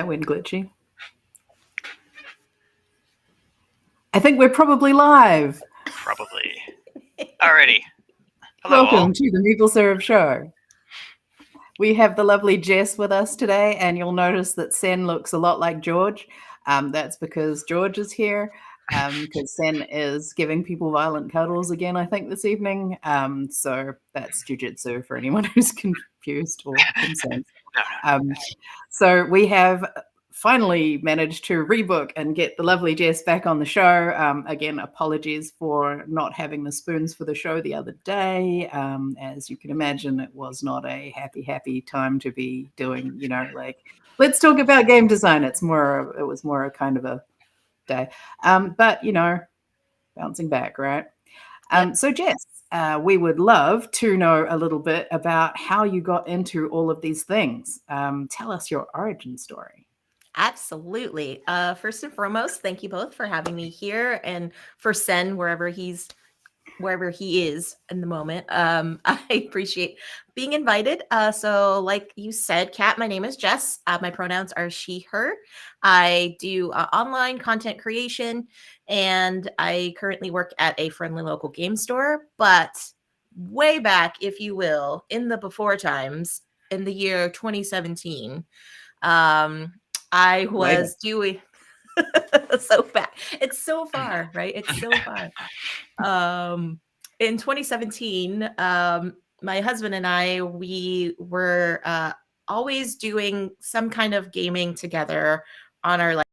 that went glitchy. I think we're probably live. Probably. Alrighty. Hello, Welcome all. to the Maple Syrup Show. We have the lovely Jess with us today, and you'll notice that Sen looks a lot like George. That's because George is here, because Sen is giving people violent cuddles again, I think, this evening. So that's jujitsu for anyone who's confused or concerned. No. So we have finally managed to rebook and get the lovely Jess back on the show. Again, apologies for not having the spoons for the show the other day. As you can imagine, it was not a happy time to be doing, like, let's talk about game design. It was more a kind of a day. But, bouncing back, right? So Jess, we would love to know a little bit about how you got into all of these things. Tell us your origin story. Absolutely. First and foremost, thank you both for having me here, and for Sen wherever he is in the moment. I appreciate being invited. So like you said, Kat, my name is Jess. My pronouns are she, her. I do online content creation, and I currently work at a friendly local game store. But way back, if you will, in the before times, in the year 2017, I was doing so bad. It's so far, right? It's so far. In 2017, my husband and I, we were always doing some kind of gaming together on our like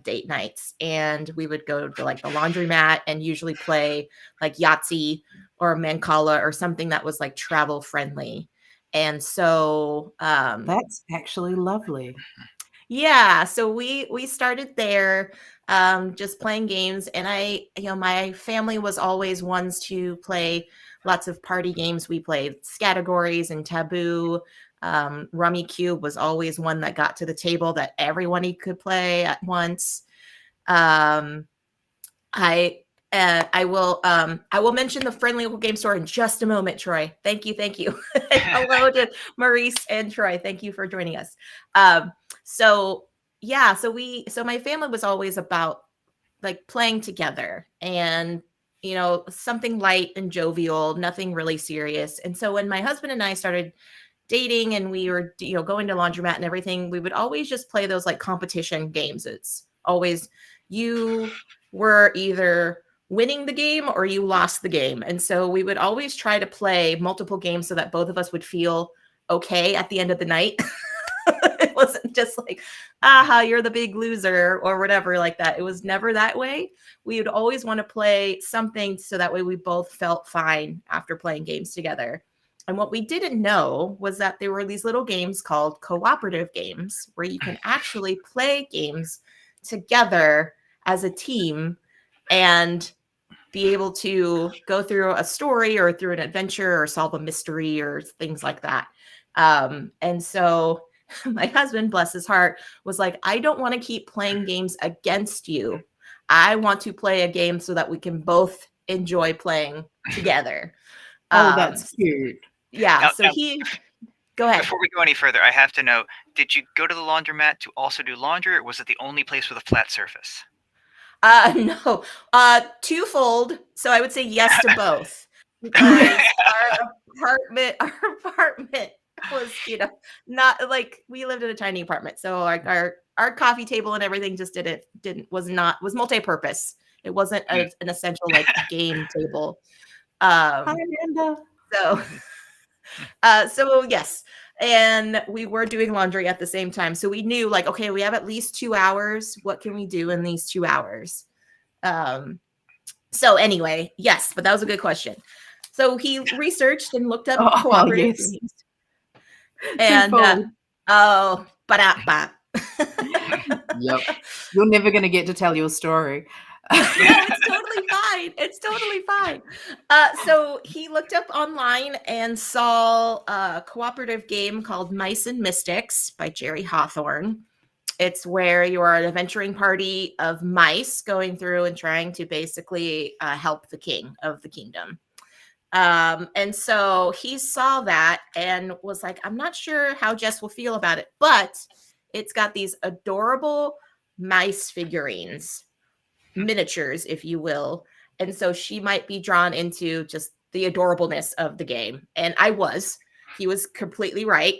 date nights, and we would go to like the laundromat and usually play like Yahtzee or Mancala or something that was like travel friendly. And so that's actually lovely. Yeah, so we started there, just playing games, and my family was always ones to play lots of party games. We played Scattergories and Taboo. Rummy Cube was always one that got to the table that everyone could play at once. I will mention the friendly local game store in just a moment, Troy. Thank you. Hello to Maurice and Troy. Thank you for joining us. So my family was always about like playing together and something light and jovial, nothing really serious. And so when my husband and I started dating and we were going to laundromat and everything, we would always just play those like competition games. It's always you were either winning the game or you lost the game. And so we would always try to play multiple games so that both of us would feel okay at the end of the night. It wasn't just like, you're the big loser or whatever like that. It was never that way. We would always want to play something so that way we both felt fine after playing games together. And what we didn't know was that there were these little games called cooperative games where you can actually play games together as a team and be able to go through a story or through an adventure or solve a mystery or things like that. And so my husband, bless his heart, was like, I don't want to keep playing games against you. I want to play a game so that we can both enjoy playing together. That's cute. Yeah. Go ahead. Before we go any further, I have to know, did you go to the laundromat to also do laundry, or was it the only place with a flat surface? No. Twofold. So I would say yes to both. Because our apartment was, not like, we lived in a tiny apartment. So like our coffee table and everything just was multi-purpose. It wasn't an essential like game table. Hi, Amanda. So yes. And we were doing laundry at the same time. So we knew like, okay, we have at least 2 hours. What can we do in these 2 hours? So anyway, yes, but that was a good question. So he researched and looked up cooperative games. And Yep. You're never going to get to tell your story. No, it's totally fine. So he looked up online and saw a cooperative game called Mice and Mystics by Jerry Hawthorne. It's where you are an adventuring party of mice going through and trying to basically help the king of the kingdom. And so he saw that and was like, I'm not sure how Jess will feel about it, but it's got these adorable mice figurines, miniatures, if you will. And so she might be drawn into just the adorableness of the game. And he was completely right.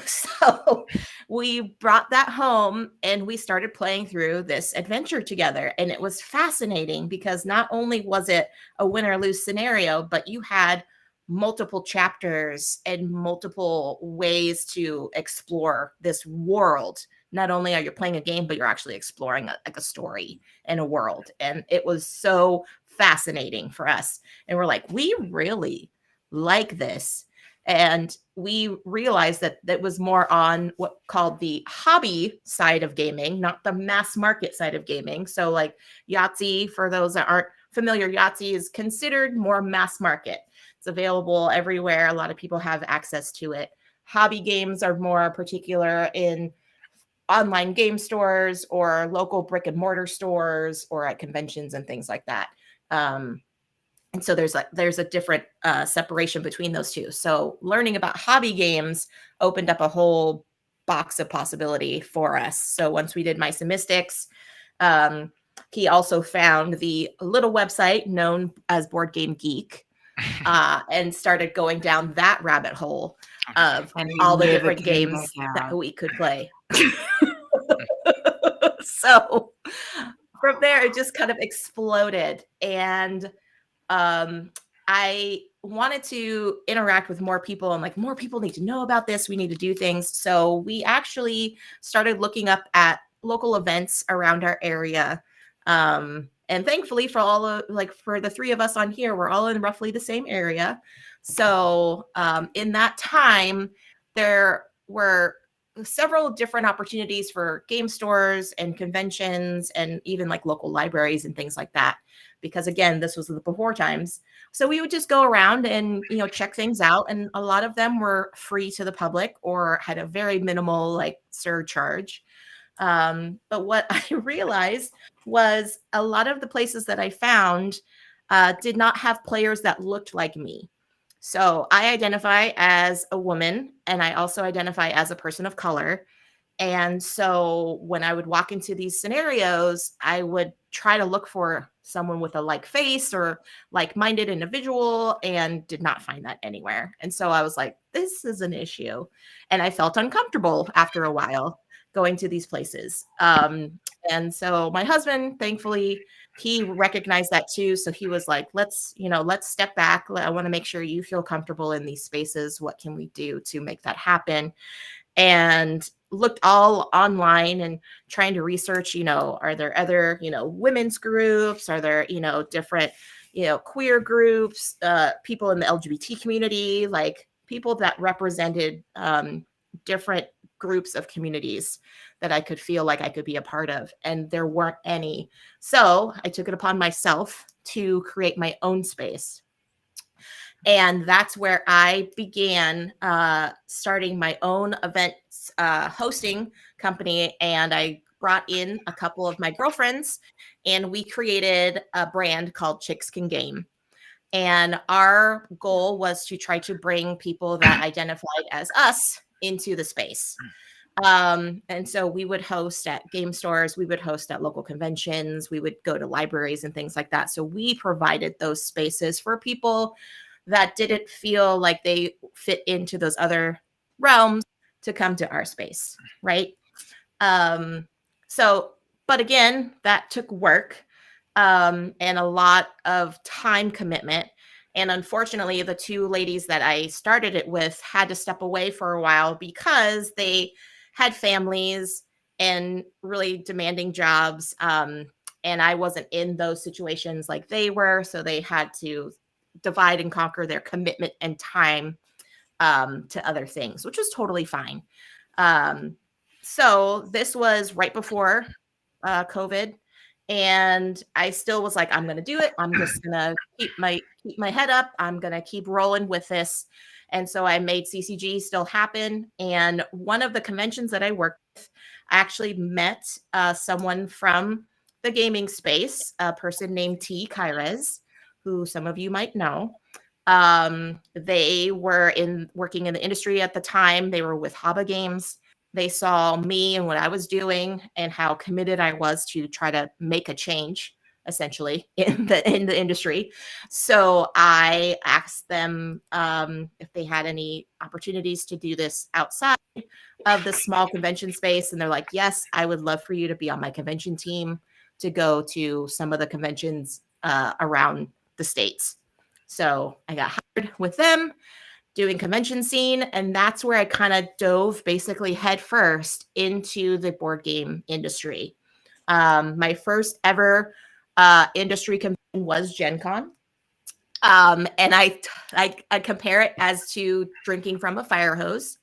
So we brought that home and we started playing through this adventure together. And it was fascinating because not only was it a win or lose scenario, but you had multiple chapters and multiple ways to explore this world. Not only are you playing a game, but you're actually exploring like a story and a world. And it was so fascinating for us. And we're like, we really like this. And we realized that that was more on what called the hobby side of gaming, not the mass market side of gaming. So like Yahtzee, for those that aren't familiar, Yahtzee is considered more mass market. It's available everywhere. A lot of people have access to it. Hobby games are more particular in online game stores or local brick and mortar stores or at conventions and things like that. And so there's a different separation between those two. So learning about hobby games opened up a whole box of possibility for us. So once we did Mice and Mystics, he also found the little website known as Board Game Geek and started going down that rabbit hole of all the different games that we could play. So from there, it just kind of exploded. And I wanted to interact with more people. I'm like, more people need to know about this. We need to do things. So we actually started looking up at local events around our area. And thankfully for the three of us on here, we're all in roughly the same area. So in that time, there were several different opportunities for game stores and conventions and even like local libraries and things like that. Because again, this was the before times. So we would just go around and, check things out. And a lot of them were free to the public or had a very minimal like surcharge. But what I realized was a lot of the places that I found did not have players that looked like me. So I identify as a woman and I also identify as a person of color. And so when I would walk into these scenarios, I would try to look for someone with a like face or like-minded individual and did not find that anywhere. And so I was like, this is an issue. And I felt uncomfortable after a while going to these places. And so my husband, thankfully, he recognized that too. So he was like, let's step back. I want to make sure you feel comfortable in these spaces. What can we do to make that happen? And looked all online and trying to research, are there other, women's groups? Are there, different, queer groups, people in the LGBT community, like people that represented different groups of communities that I could feel like I could be a part of. And there weren't any. So I took it upon myself to create my own space. And that's where I began starting my own events hosting company. And I brought in a couple of my girlfriends and we created a brand called Chicks Can Game. And our goal was to try to bring people that identified as us into the space. And so we would host at game stores, we would host at local conventions, we would go to libraries and things like that. So we provided those spaces for people that didn't feel like they fit into those other realms to come to our space, right? But again, that took work and a lot of time commitment. And unfortunately, the two ladies that I started it with had to step away for a while because they had families and really demanding jobs. And I wasn't in those situations like they were. So they had to divide and conquer their commitment and time to other things, which was totally fine. So this was right before COVID. And I still was like, I'm going to do it. I'm just going to keep my head up. I'm going to keep rolling with this. And so I made CCG still happen. And one of the conventions that I worked with, I actually met someone from the gaming space, a person named T. Kyrez, who some of you might know. They were working in the industry at the time. They were with Haba Games. They saw me and what I was doing and how committed I was to try to make a change, essentially, in the industry. So I asked them if they had any opportunities to do this outside of the small convention space, and they're like, yes, I would love for you to be on my convention team to go to some of the conventions around the States. So I got hired with them doing convention scene, and that's where I kind of dove basically head first into the board game industry. My first ever industry convention was Gen Con. And I compare it as to drinking from a fire hose,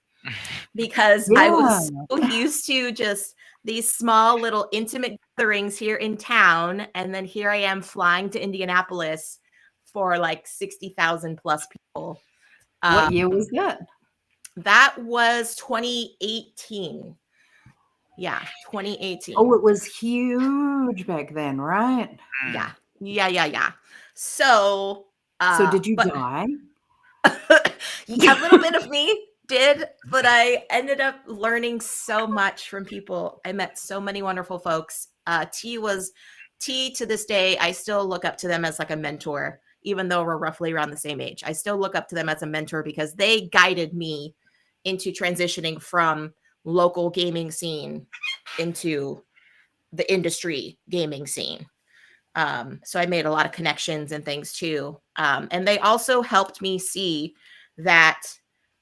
because I was so used to just these small little intimate gatherings here in town. And then here I am flying to Indianapolis for like 60,000 plus people. What year was that? That was 2018. Yeah, 2018. Oh, it was huge back then, right? Yeah. So did you die? A little bit of me did, but I ended up learning so much from people. I met so many wonderful folks. T to this day, I still look up to them as like a mentor, even though we're roughly around the same age. I still look up to them as a mentor because they guided me into transitioning from local gaming scene into the industry gaming scene. So I made a lot of connections and things too. And they also helped me see that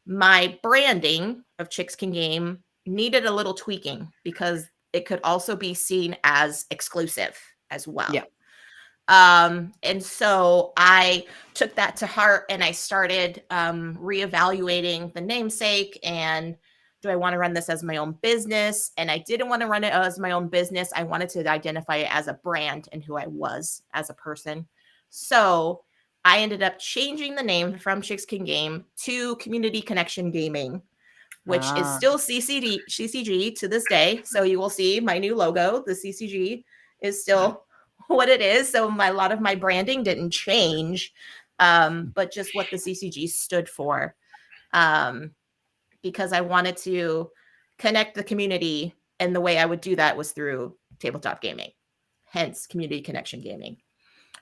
my branding of Chicks Can Game needed a little tweaking, because it could also be seen as exclusive as well. Yeah. And so I took that to heart, and I started reevaluating the namesake, and do I want to run this as my own business? And I didn't want to run it as my own business. I wanted to identify it as a brand and who I was as a person. So I ended up changing the name from Chicks Can Game to Community Connection Gaming, which is still CCG to this day. So you will see my new logo. The CCG is still what it is. So a lot of my branding didn't change, but just what the CCG stood for. Because I wanted to connect the community, and the way I would do that was through tabletop gaming, hence Community Connection Gaming.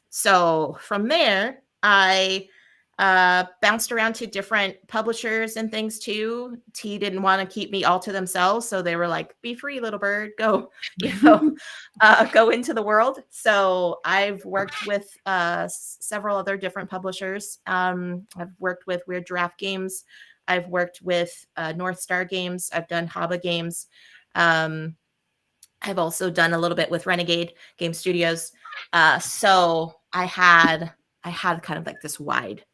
So from there, I bounced around to different publishers and things too. T didn't want to keep me all to themselves, so they were like, "Be free, little bird, go, go into the world." So I've worked with several other different publishers. I've worked with Weird Giraffe Games. I've worked with North Star Games. I've done Haba Games. I've also done a little bit with Renegade Game Studios. So I had kind of like this wide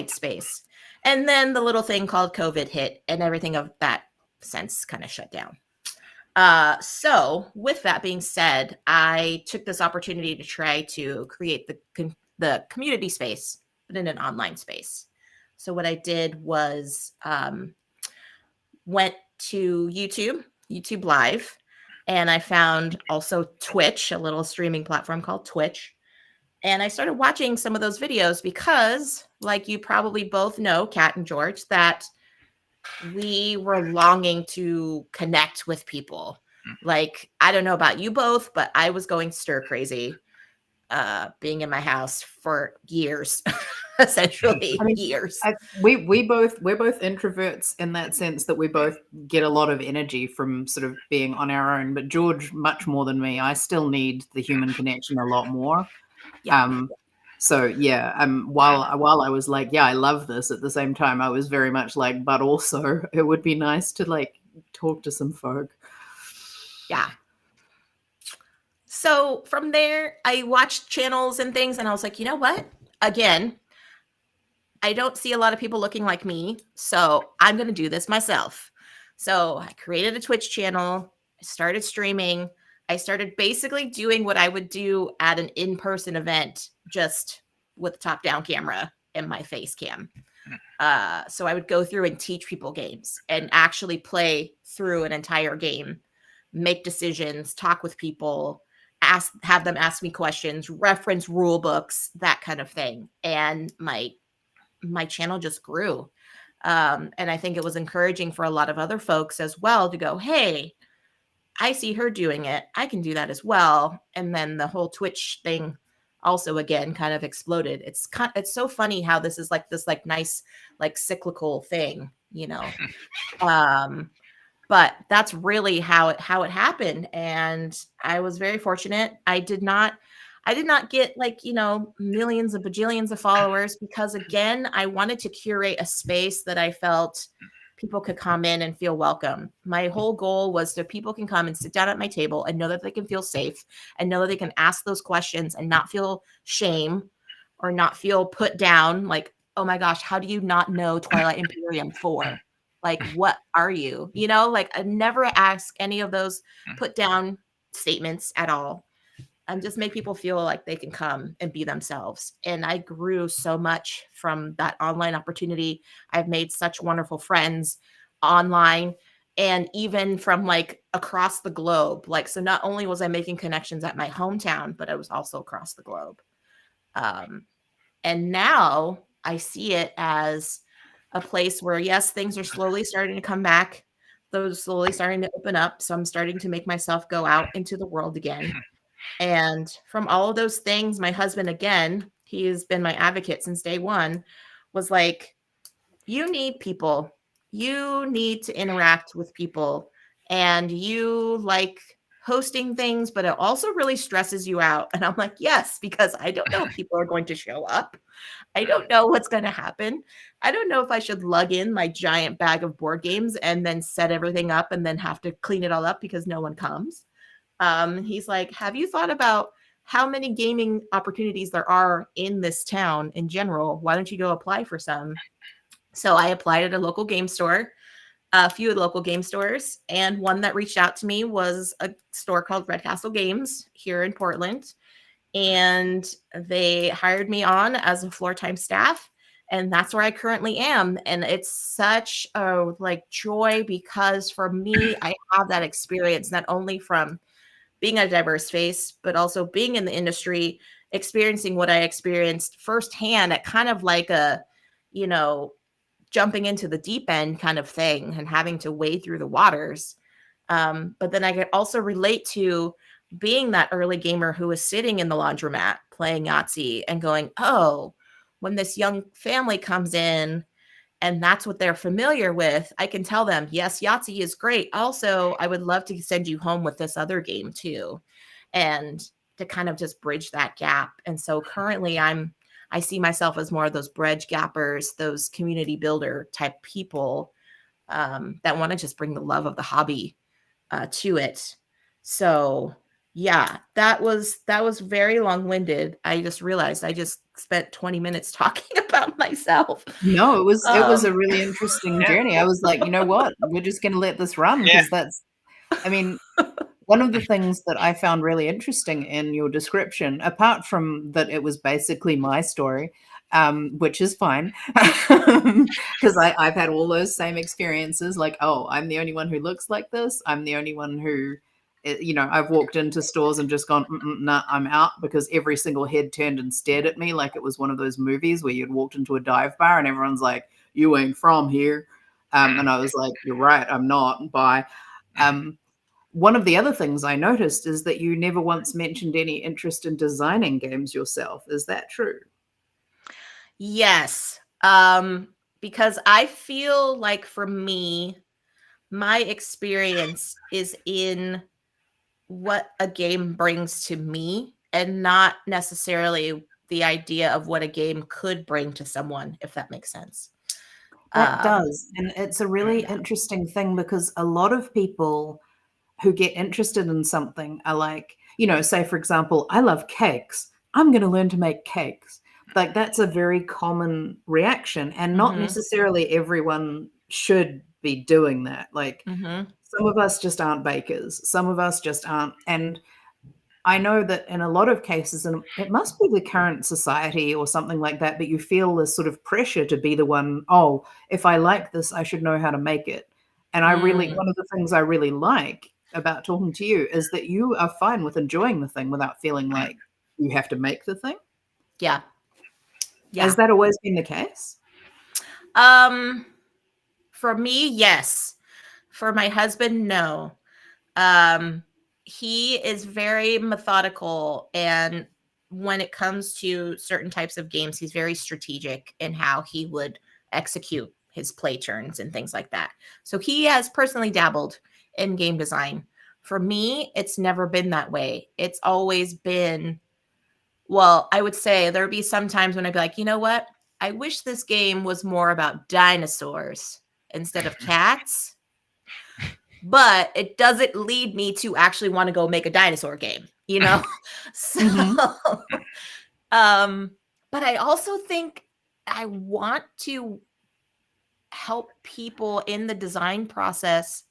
space. And then the little thing called COVID hit, and everything of that sense kind of shut down. So with that being said, I took this opportunity to try to create the community space, but in an online space. So what I did was went to YouTube Live, and I found also Twitch, a little streaming platform called Twitch. And I started watching some of those videos because, like you probably both know, Kat and George, that we were longing to connect with people. Like, I don't know about you both, but I was going stir crazy being in my house for years. Essentially, years. We're both introverts in that sense, that we both get a lot of energy from sort of being on our own. But George, much more than me, I still need the human connection a lot more. Yeah. So yeah, while I was like, yeah, I love this, at the same time, I was very much like, but also it would be nice to like talk to some folk. Yeah. So from there, I watched channels and things, and I was like, you know what? Again, I don't see a lot of people looking like me, so I'm going to do this myself. So I created a Twitch channel. I started streaming. I started basically doing what I would do at an in-person event, just with top-down camera and my face cam. So I would go through and teach people games and actually play through an entire game, make decisions, talk with people, have them ask me questions, reference rule books, that kind of thing. And my channel just grew. And I think it was encouraging for a lot of other folks as well to go, hey, I see her doing it. I can do that as well. And then the whole Twitch thing also again kind of exploded. It's so funny how this is like this like nice like cyclical thing, you know. But that's really how it happened, and I was very fortunate. I did not get like, you know, millions of bajillions of followers, because again, I wanted to curate a space that I felt people could come in and feel welcome. My whole goal was that people can come and sit down at my table and know that they can feel safe and know that they can ask those questions and not feel shame or not feel put down like, oh my gosh, how do you not know Twilight Imperium 4? Like, what are you? You know, like I never ask any of those put down statements at all, and just make people feel like they can come and be themselves. And I grew so much from that online opportunity. I've made such wonderful friends online and even from like across the globe. Like, so not only was I making connections at my hometown, but I was also across the globe. And now I see it as a place where, yes, things are slowly starting to come back. Those slowly starting to open up. So I'm starting to make myself go out into the world again. And from all of those things, my husband, again, he has been my advocate since day one, was like, you need people. You need to interact with people. And you like hosting things, but it also really stresses you out. And I'm like, yes, because I don't know if people are going to show up. I don't know what's going to happen. I don't know if I should lug in my giant bag of board games and then set everything up and then have to clean it all up because no one comes. He's like, have you thought about how many gaming opportunities there are in this town in general? Why don't you go apply for some? So I applied at a local game store, a few local game stores, and one that reached out to me was a store called Red Castle Games here in Portland. And they hired me on as a floor time staff. And that's where I currently am. And it's such a like joy, because for me, I have that experience, not only from being a diverse face, but also being in the industry, experiencing what I experienced firsthand at kind of like a, you know, jumping into the deep end kind of thing and having to wade through the waters. But then I could also relate to being that early gamer who was sitting in the laundromat playing Yahtzee and going, oh, when this young family comes in and that's what they're familiar with, I can tell them, yes, Yahtzee is great. Also, I would love to send you home with this other game too. And to kind of just bridge that gap. And so currently I see myself as more of those bridge gappers, those community builder type people that want to just bring the love of the hobby to it. So yeah, that was very long-winded. I just realized I just spent 20 minutes talking about myself. No, it was a really interesting journey. I was like, you know what? We're just going to let this run, because I mean, one of the things that I found really interesting in your description, apart from that it was basically my story, which is fine, because I've had all those same experiences. Like, oh, I'm the only one who looks like this. I'm the only one who, you know, I've walked into stores and just gone, nah, I'm out, because every single head turned and stared at me like it was one of those movies where you'd walked into a dive bar and everyone's like, you ain't from here. And I was like, you're right, I'm not. Bye. One of the other things I noticed is that you never once mentioned any interest in designing games yourself. Is that true? Yes. Because I feel like for me, my experience is in what a game brings to me and not necessarily the idea of what a game could bring to someone, if that makes sense. That does. And it's a really interesting thing, because a lot of people who get interested in something are like, you know, say, for example, I love cakes. I'm going to learn to make cakes. Like, that's a very common reaction. And not necessarily everyone should be doing that. Like, some of us just aren't bakers. Some of us just aren't. And I know that in a lot of cases, and it must be the current society or something like that, but you feel this sort of pressure to be the one, oh, if I like this, I should know how to make it. And one of the things I really like about talking to you is that you are fine with enjoying the thing without feeling like you have to make the thing. Yeah. Has that always been the case? For me, yes. For my husband, no. He is very methodical, and when it comes to certain types of games, he's very strategic in how he would execute his play turns and things like that. So he has personally dabbled in game design. For me, it's never been that way. It's always been, well, I would say there'd be some times when I'd be like, you know what? I wish this game was more about dinosaurs instead of cats, but it doesn't lead me to actually want to go make a dinosaur game, you know? So, but I also think I want to help people in the design process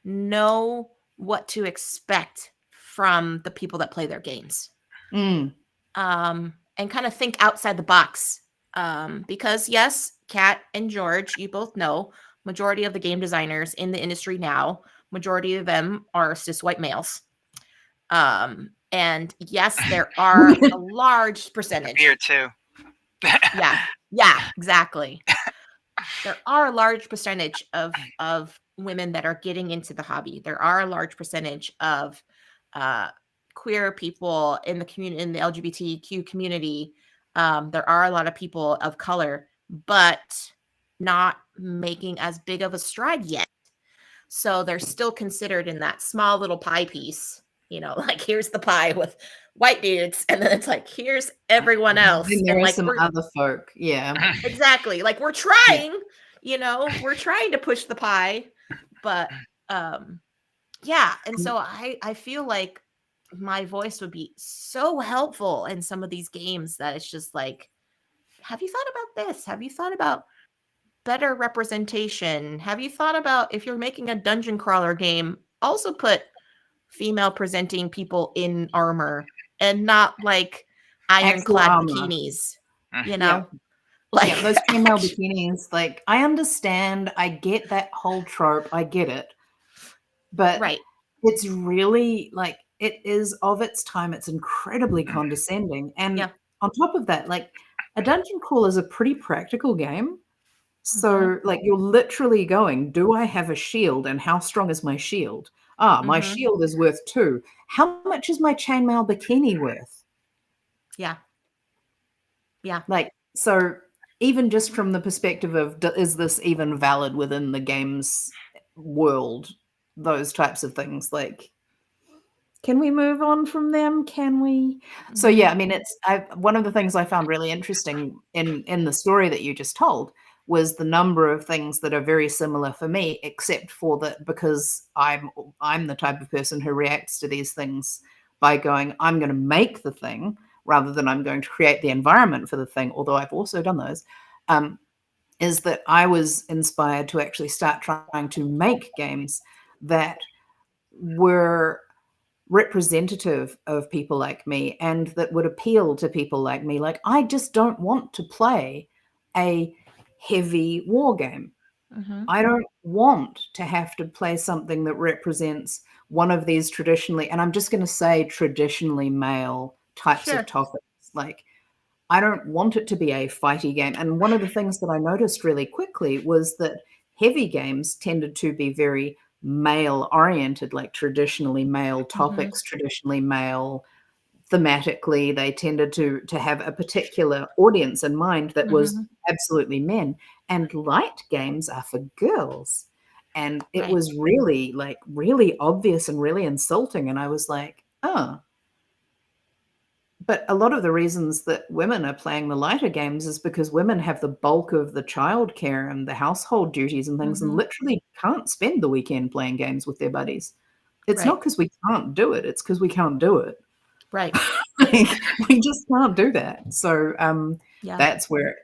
know what to expect from the people that play their games. And kind of think outside the box. Because yes, Kat and George, you both know, majority of the game designers in the industry now, majority of them are cis white males. And yes, there are a large percentage. Beer too. Yeah, exactly. There are a large percentage of women that are getting into the hobby. There are a large percentage of queer people in the community, in the LGBTQ community. There are a lot of people of color, but not making as big of a stride yet. So they're still considered in that small little pie piece, you know, like here's the pie with white dudes, and then it's like here's everyone else. Then there and are like some other folk. Yeah. Exactly. Like we're trying, you know, we're trying to push the pie, but yeah. And so I feel like my voice would be so helpful in some of these games that it's just like, have you thought about this? Have you thought about better representation? Have you thought about if you're making a dungeon crawler game, also put female presenting people in armor and not like ironclad bikinis, you know? Like those female bikinis, like I understand, I get that whole trope, I get it. But it's really like it is of its time, it's incredibly condescending. And on top of that, like a dungeon crawl is a pretty practical game. So like you're literally going, do I have a shield and how strong is my shield? My shield is worth 2. How much is my chainmail bikini worth? Yeah. Like, so even just from the perspective of, is this even valid within the games world? Those types of things, like, can we move on from them? Can we? So yeah, I mean, it's one of the things I found really interesting in the story that you just told was the number of things that are very similar for me, except for that because I'm the type of person who reacts to these things by going, I'm going to make the thing rather than I'm going to create the environment for the thing, although I've also done those, is that I was inspired to actually start trying to make games that were representative of people like me and that would appeal to people like me. Like, I just don't want to play a heavy war game. I don't want to have to play something that represents one of these traditionally, and I'm just going to say traditionally male types of topics. Like, I don't want it to be a fighty game. And one of the things that I noticed really quickly was that heavy games tended to be very male oriented, like traditionally male topics, traditionally male thematically. They tended to have a particular audience in mind that was absolutely men. And light games are for girls. And it was really like really obvious and really insulting. And I was like, oh. But a lot of the reasons that women are playing the lighter games is because women have the bulk of the childcare and the household duties and things and literally can't spend the weekend playing games with their buddies. It's not because we can't do it. It's because we can't do it. Right. Like, we just can't do that. So that's where,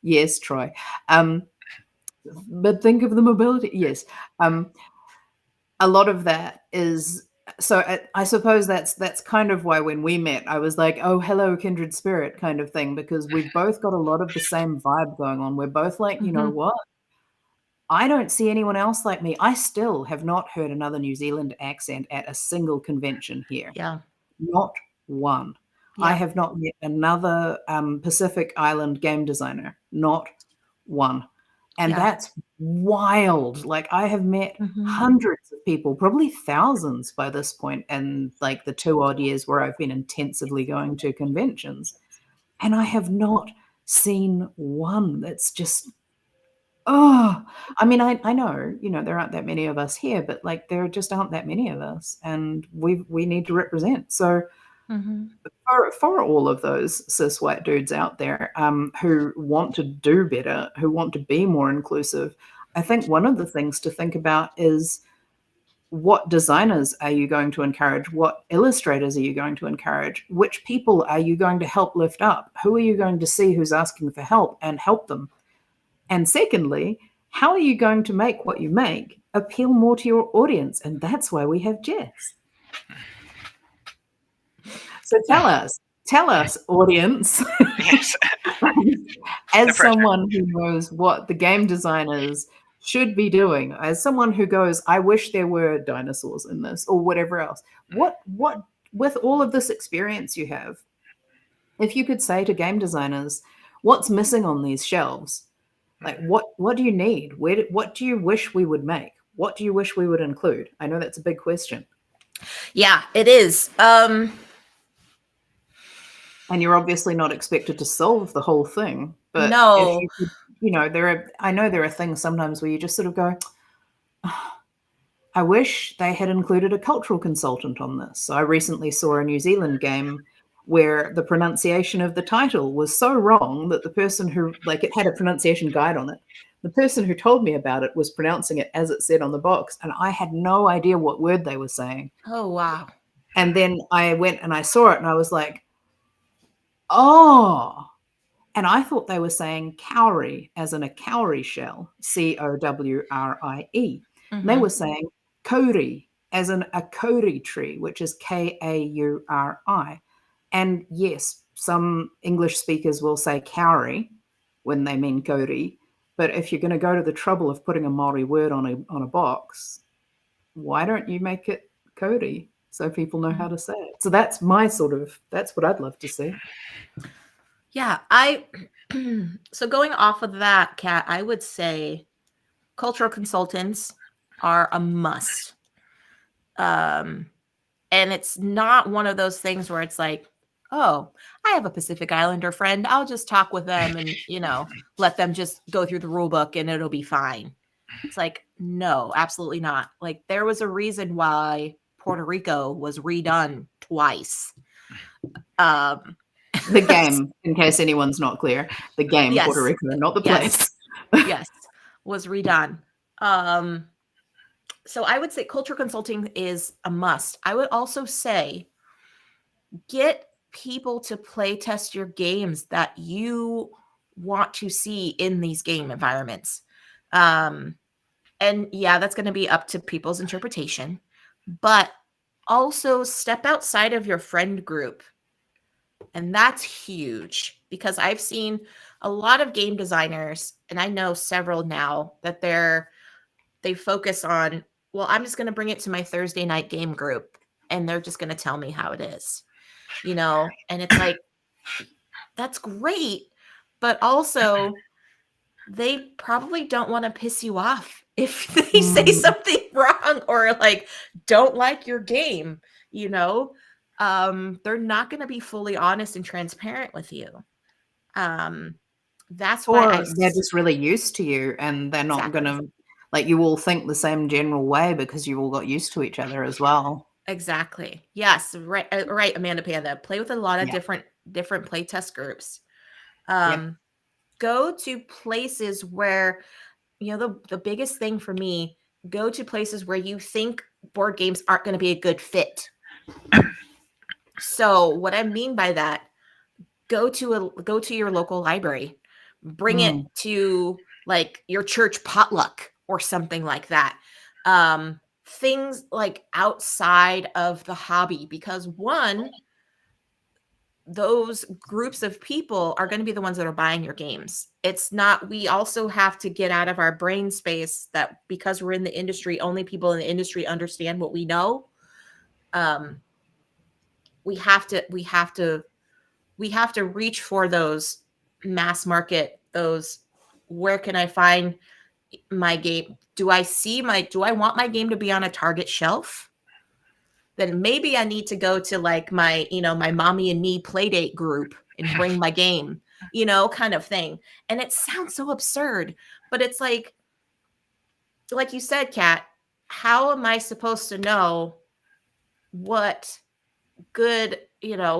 yes, Troy. But think of the mobility. Yes. A lot of that is, so I suppose that's kind of why when we met, I was like, oh, hello, kindred spirit kind of thing, because we've both got a lot of the same vibe going on. We're both like, you know what? I don't see anyone else like me. I still have not heard another New Zealand accent at a single convention here. Yeah. Not one. Yeah. I have not met another Pacific Island game designer. Not one. And that's wild. Like, I have met hundreds of people, probably thousands by this point, and like the 2 odd years where I've been intensively going to conventions. And I have not seen one that's just, I mean, I know, there aren't that many of us here, but like there just aren't that many of us, and we need to represent. So for all of those cis white dudes out there who want to do better, who want to be more inclusive, I think one of the things to think about is, what designers are you going to encourage? What illustrators are you going to encourage? Which people are you going to help lift up? Who are you going to see who's asking for help and help them? And secondly, how are you going to make what you make appeal more to your audience? And that's why we have Jess. So tell us, audience, Yes. as someone who knows what the game designers should be doing, as someone who goes, I wish there were dinosaurs in this, or whatever else, what with all of this experience you have, if you could say to game designers, what's missing on these shelves? Like, what do you need? What do you wish we would make? What do you wish we would include? I know that's a big question. Yeah, it is. And you're obviously not expected to solve the whole thing, but no. if you could, I know there are things sometimes where you just sort of go, I wish they had included a cultural consultant on this. So I recently saw a New Zealand game where the pronunciation of the title was so wrong that the person who, like, it had a pronunciation guide on it. The person who told me about it was pronouncing it as it said on the box, and I had no idea what word they were saying. Oh, wow. And then I went and I saw it and I was like, oh. And I thought they were saying cowrie, as in a cowrie shell, Cowrie. And they were saying kauri, as in a kauri tree, which is Kauri. And yes, some English speakers will say cowrie when they mean kauri. But if you're going to go to the trouble of putting a Maori word on a box, why don't you make it kauri so people know how to say it? So that's that's what I'd love to see. Yeah, so going off of that, Kat, I would say cultural consultants are a must. And it's not one of those things where it's like, oh, I have a Pacific Islander friend. I'll just talk with them and, let them just go through the rule book and it'll be fine. It's like, no, absolutely not. Like, there was a reason why Puerto Rico was redone twice. The game, in case anyone's not clear, the game, yes. Puerto Rico, not the place. Yes, was redone. So I would say cultural consulting is a must. I would also say get people to play test your games that you want to see in these game environments. And yeah, that's going to be up to people's interpretation, but also step outside of your friend group. And that's huge, because I've seen a lot of game designers, and I know several now, that they focus on, well, I'm just going to bring it to my Thursday night game group and they're just going to tell me how it is, and it's like, that's great. But also they probably don't want to piss you off if they say something wrong or like don't like your game, they're not going to be fully honest and transparent with you. That's why they're just really used to you, and they're not going to, like, you all think the same general way because you all got used to each other as well. Exactly. Yes. Right. Right. Amanda Panda, play with a lot of different playtest groups. Go to places where, the biggest thing for me, go to places where you think board games aren't going to be a good fit. So what I mean by that, go to your local library, bring it to like your church potluck or something like that. Things like outside of the hobby, because those groups of people are going to be the ones that are buying your games. It's not, we also have to get out of our brain space that because we're in the industry, only people in the industry understand what we know. We have to reach for those mass market, those where can I find my game? Do I want my game to be on a Target shelf? Then maybe I need to go to like my, my mommy and me playdate group and bring my game, kind of thing. And it sounds so absurd, but it's like you said, Kat, how am I supposed to know what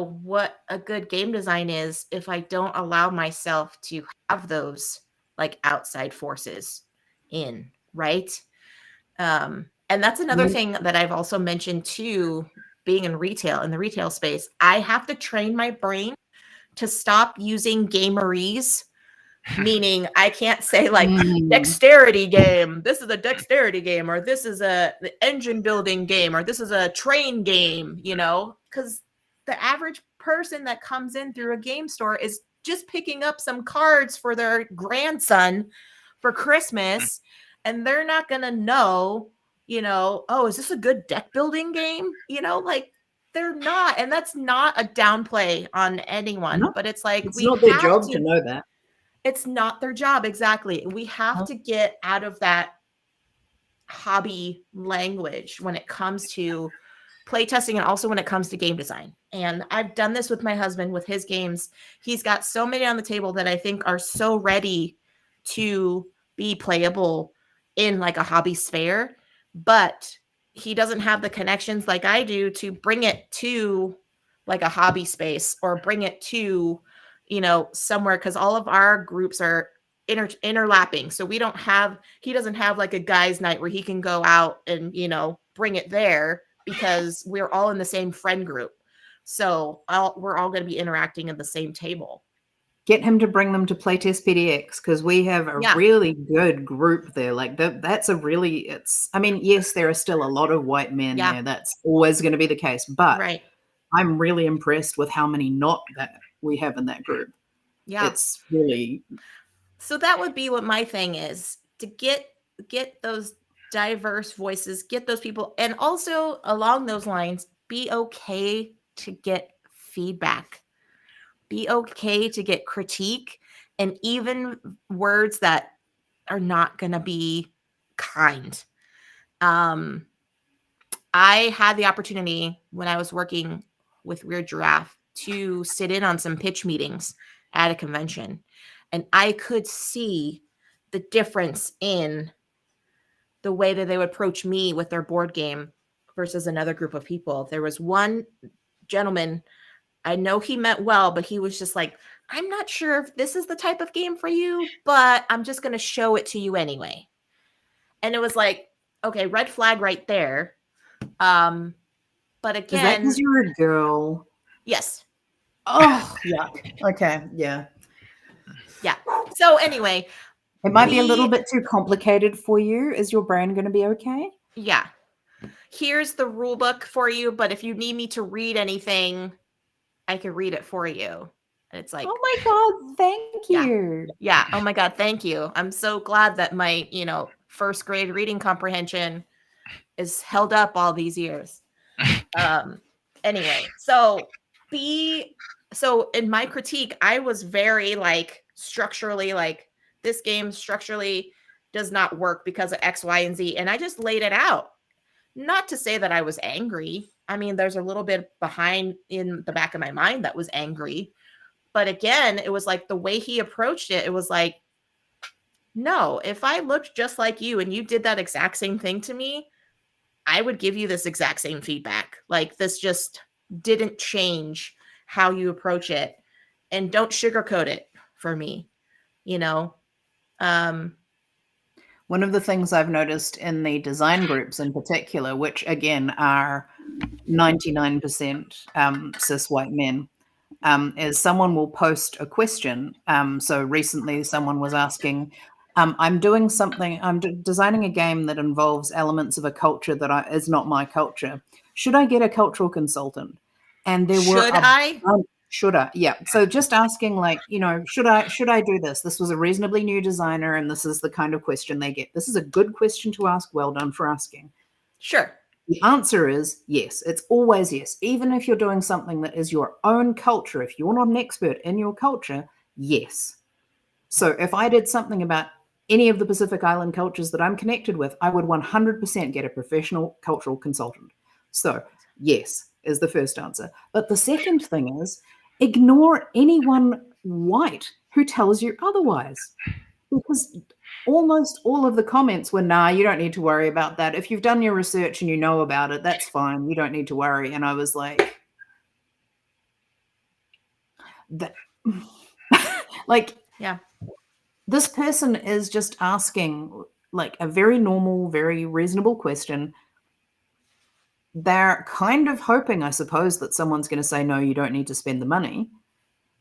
what a good game design is if I don't allow myself to have those like outside forces in, right? And that's another thing that I've also mentioned too, being in the retail space. I have to train my brain to stop using gameries, meaning I can't say like dexterity game. This is a dexterity game, or this is the engine building game, or this is a train game, because the average person that comes in through a game store is just picking up some cards for their grandson for Christmas, and they're not going to know, oh, is this a good deck building game? Like they're not. And that's not a downplay on anyone, No, but it's like, it's not their job to know that. It's not their job. Exactly. We have to get out of that hobby language when it comes to playtesting and also when it comes to game design. And I've done this with my husband with his games. He's got so many on the table that I think are so ready to be playable in like a hobby sphere, but he doesn't have the connections like I do to bring it to like a hobby space or bring it to, somewhere, because all of our groups are interlapping. So he doesn't have like a guys' night where he can go out and, bring it there, because we're all in the same friend group. So we're all going to be interacting at the same table. Get him to bring them to Playtest PDX, because we have a really good group there. Like that's a really, yes, there are still a lot of white men there. That's always going to be the case. But I'm really impressed with how many not that we have in that group. Yeah. It's really. So that would be what my thing is, to get those diverse voices, get those people. And also along those lines, be okay to get feedback. Be okay to get critique, and even words that are not going to be kind. I had the opportunity when I was working with Weird Giraffe to sit in on some pitch meetings at a convention, and I could see the difference in the way that they would approach me with their board game versus another group of people. There was one gentleman, I know he meant well, but he was just like, I'm not sure if this is the type of game for you, but I'm just going to show it to you anyway. And it was like, okay, red flag right there. But again, is that because you're a girl? Yes. Oh, yuck. Okay, yeah. Yeah. So anyway, it might be a little bit too complicated for you. Is your brain going to be okay? Yeah. Here's the rule book for you, but if you need me to read anything, I could read it for you. And it's like, oh my God, thank you. Yeah. Oh my God, thank you. I'm so glad that my, first grade reading comprehension is held up all these years. Anyway, so in my critique, I was very like structurally, like this game structurally does not work because of X, Y, and Z. And I just laid it out. Not to say that I was angry. I mean, there's a little bit behind in the back of my mind that was angry. But again, it was like the way he approached it, it was like, no, if I looked just like you and you did that exact same thing to me, I would give you this exact same feedback. Like, this just didn't change how you approach it. And don't sugarcoat it for me, One of the things I've noticed in the design groups in particular, which again are 99% cis white men, is someone will post a question. So recently someone was asking, I'm doing something, I'm designing a game that involves elements of a culture that is not my culture. Should I get a cultural consultant? And there were should I? Yeah. So just asking, like, should I do this? This was a reasonably new designer, and this is the kind of question they get. This is a good question to ask. Well done for asking. Sure. The answer is yes. It's always yes. Even if you're doing something that is your own culture, if you're not an expert in your culture, yes. So if I did something about any of the Pacific Island cultures that I'm connected with, I would 100% get a professional cultural consultant. So yes, is the first answer. But the second thing is ignore anyone white who tells you otherwise. Because almost all of the comments were, nah, you don't need to worry about that. If you've done your research and you know about it, that's fine. You don't need to worry. And I was like, that, like, Yeah. this person is just asking like a very normal, very reasonable question. They're kind of hoping, I suppose, that someone's going to say, no, you don't need to spend the money.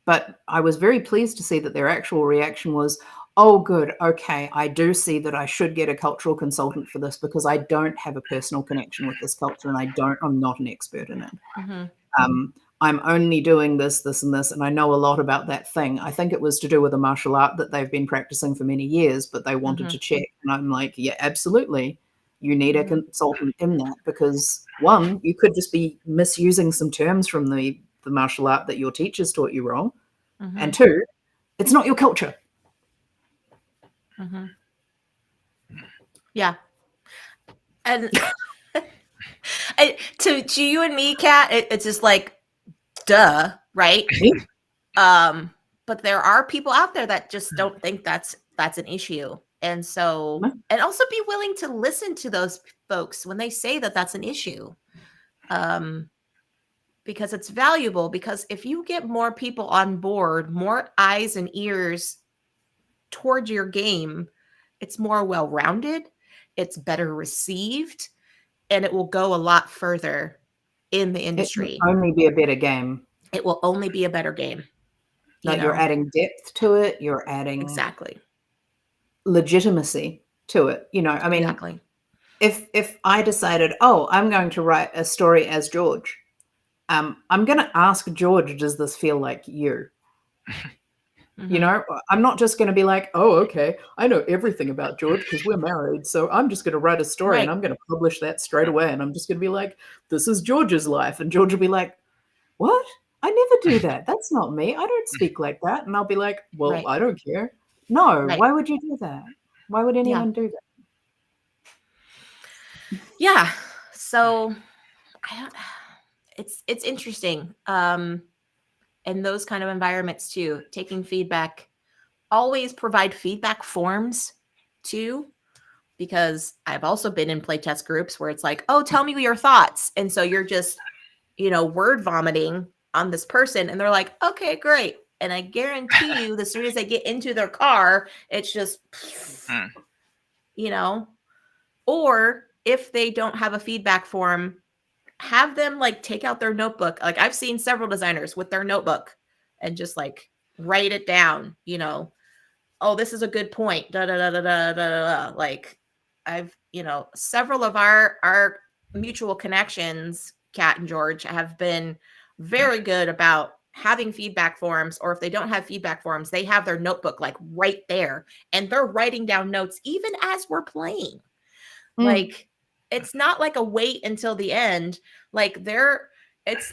But I was very pleased to see that their actual reaction was, oh, good. Okay. I do see that I should get a cultural consultant for this because I don't have a personal connection with this culture and I'm not an expert in it. Mm-hmm. I'm only doing this, this, and this, and I know a lot about that thing. I think it was to do with a martial art that they've been practicing for many years, but they wanted to check. And I'm like, yeah, absolutely. You need a consultant in that because, one, you could just be misusing some terms from the martial art that your teachers taught you wrong. And two, it's not your culture. Yeah. And to you and me, Kat, it's just like, duh, right? But there are people out there that just don't think that's an issue. And so, and also be willing to listen to those folks when they say that that's an issue. Because it's valuable, because if you get more people on board, more eyes and ears towards your game, it's more well-rounded, it's better received, and it will go a lot further in the industry. It will only be a better game. It will only be a better game. You're adding depth to it. You're adding legitimacy to it. I mean, exactly. If I decided, oh, I'm going to write a story as George, I'm going to ask George, does this feel like you? I'm not just going to be like, oh, okay, I know everything about George because we're married. So I'm just going to write a story and I'm going to publish that straight away. And I'm just going to be like, this is George's life. And George will be like, what? I never do that. That's not me. I don't speak like that. And I'll be like, well, I don't care. No, why would you do that? Why would anyone do that? Yeah. So it's interesting. In those kind of environments too, taking feedback, always provide feedback forms too, because I've also been in playtest groups where it's like, oh, tell me your thoughts. And so you're just, word vomiting on this person and they're like, okay, great. And I guarantee you, as soon as they get into their car, it's just, or if they don't have a feedback form, have them like take out their notebook. Like I've seen several designers with their notebook and just like write it down, oh, this is a good point. Da, da, da, da, da, da, da. Like I've, several of our mutual connections, Kat and George, have been very good about having feedback forms, or if they don't have feedback forms, they have their notebook like right there and they're writing down notes even as we're playing. Like it's not like a wait until the end. Like it's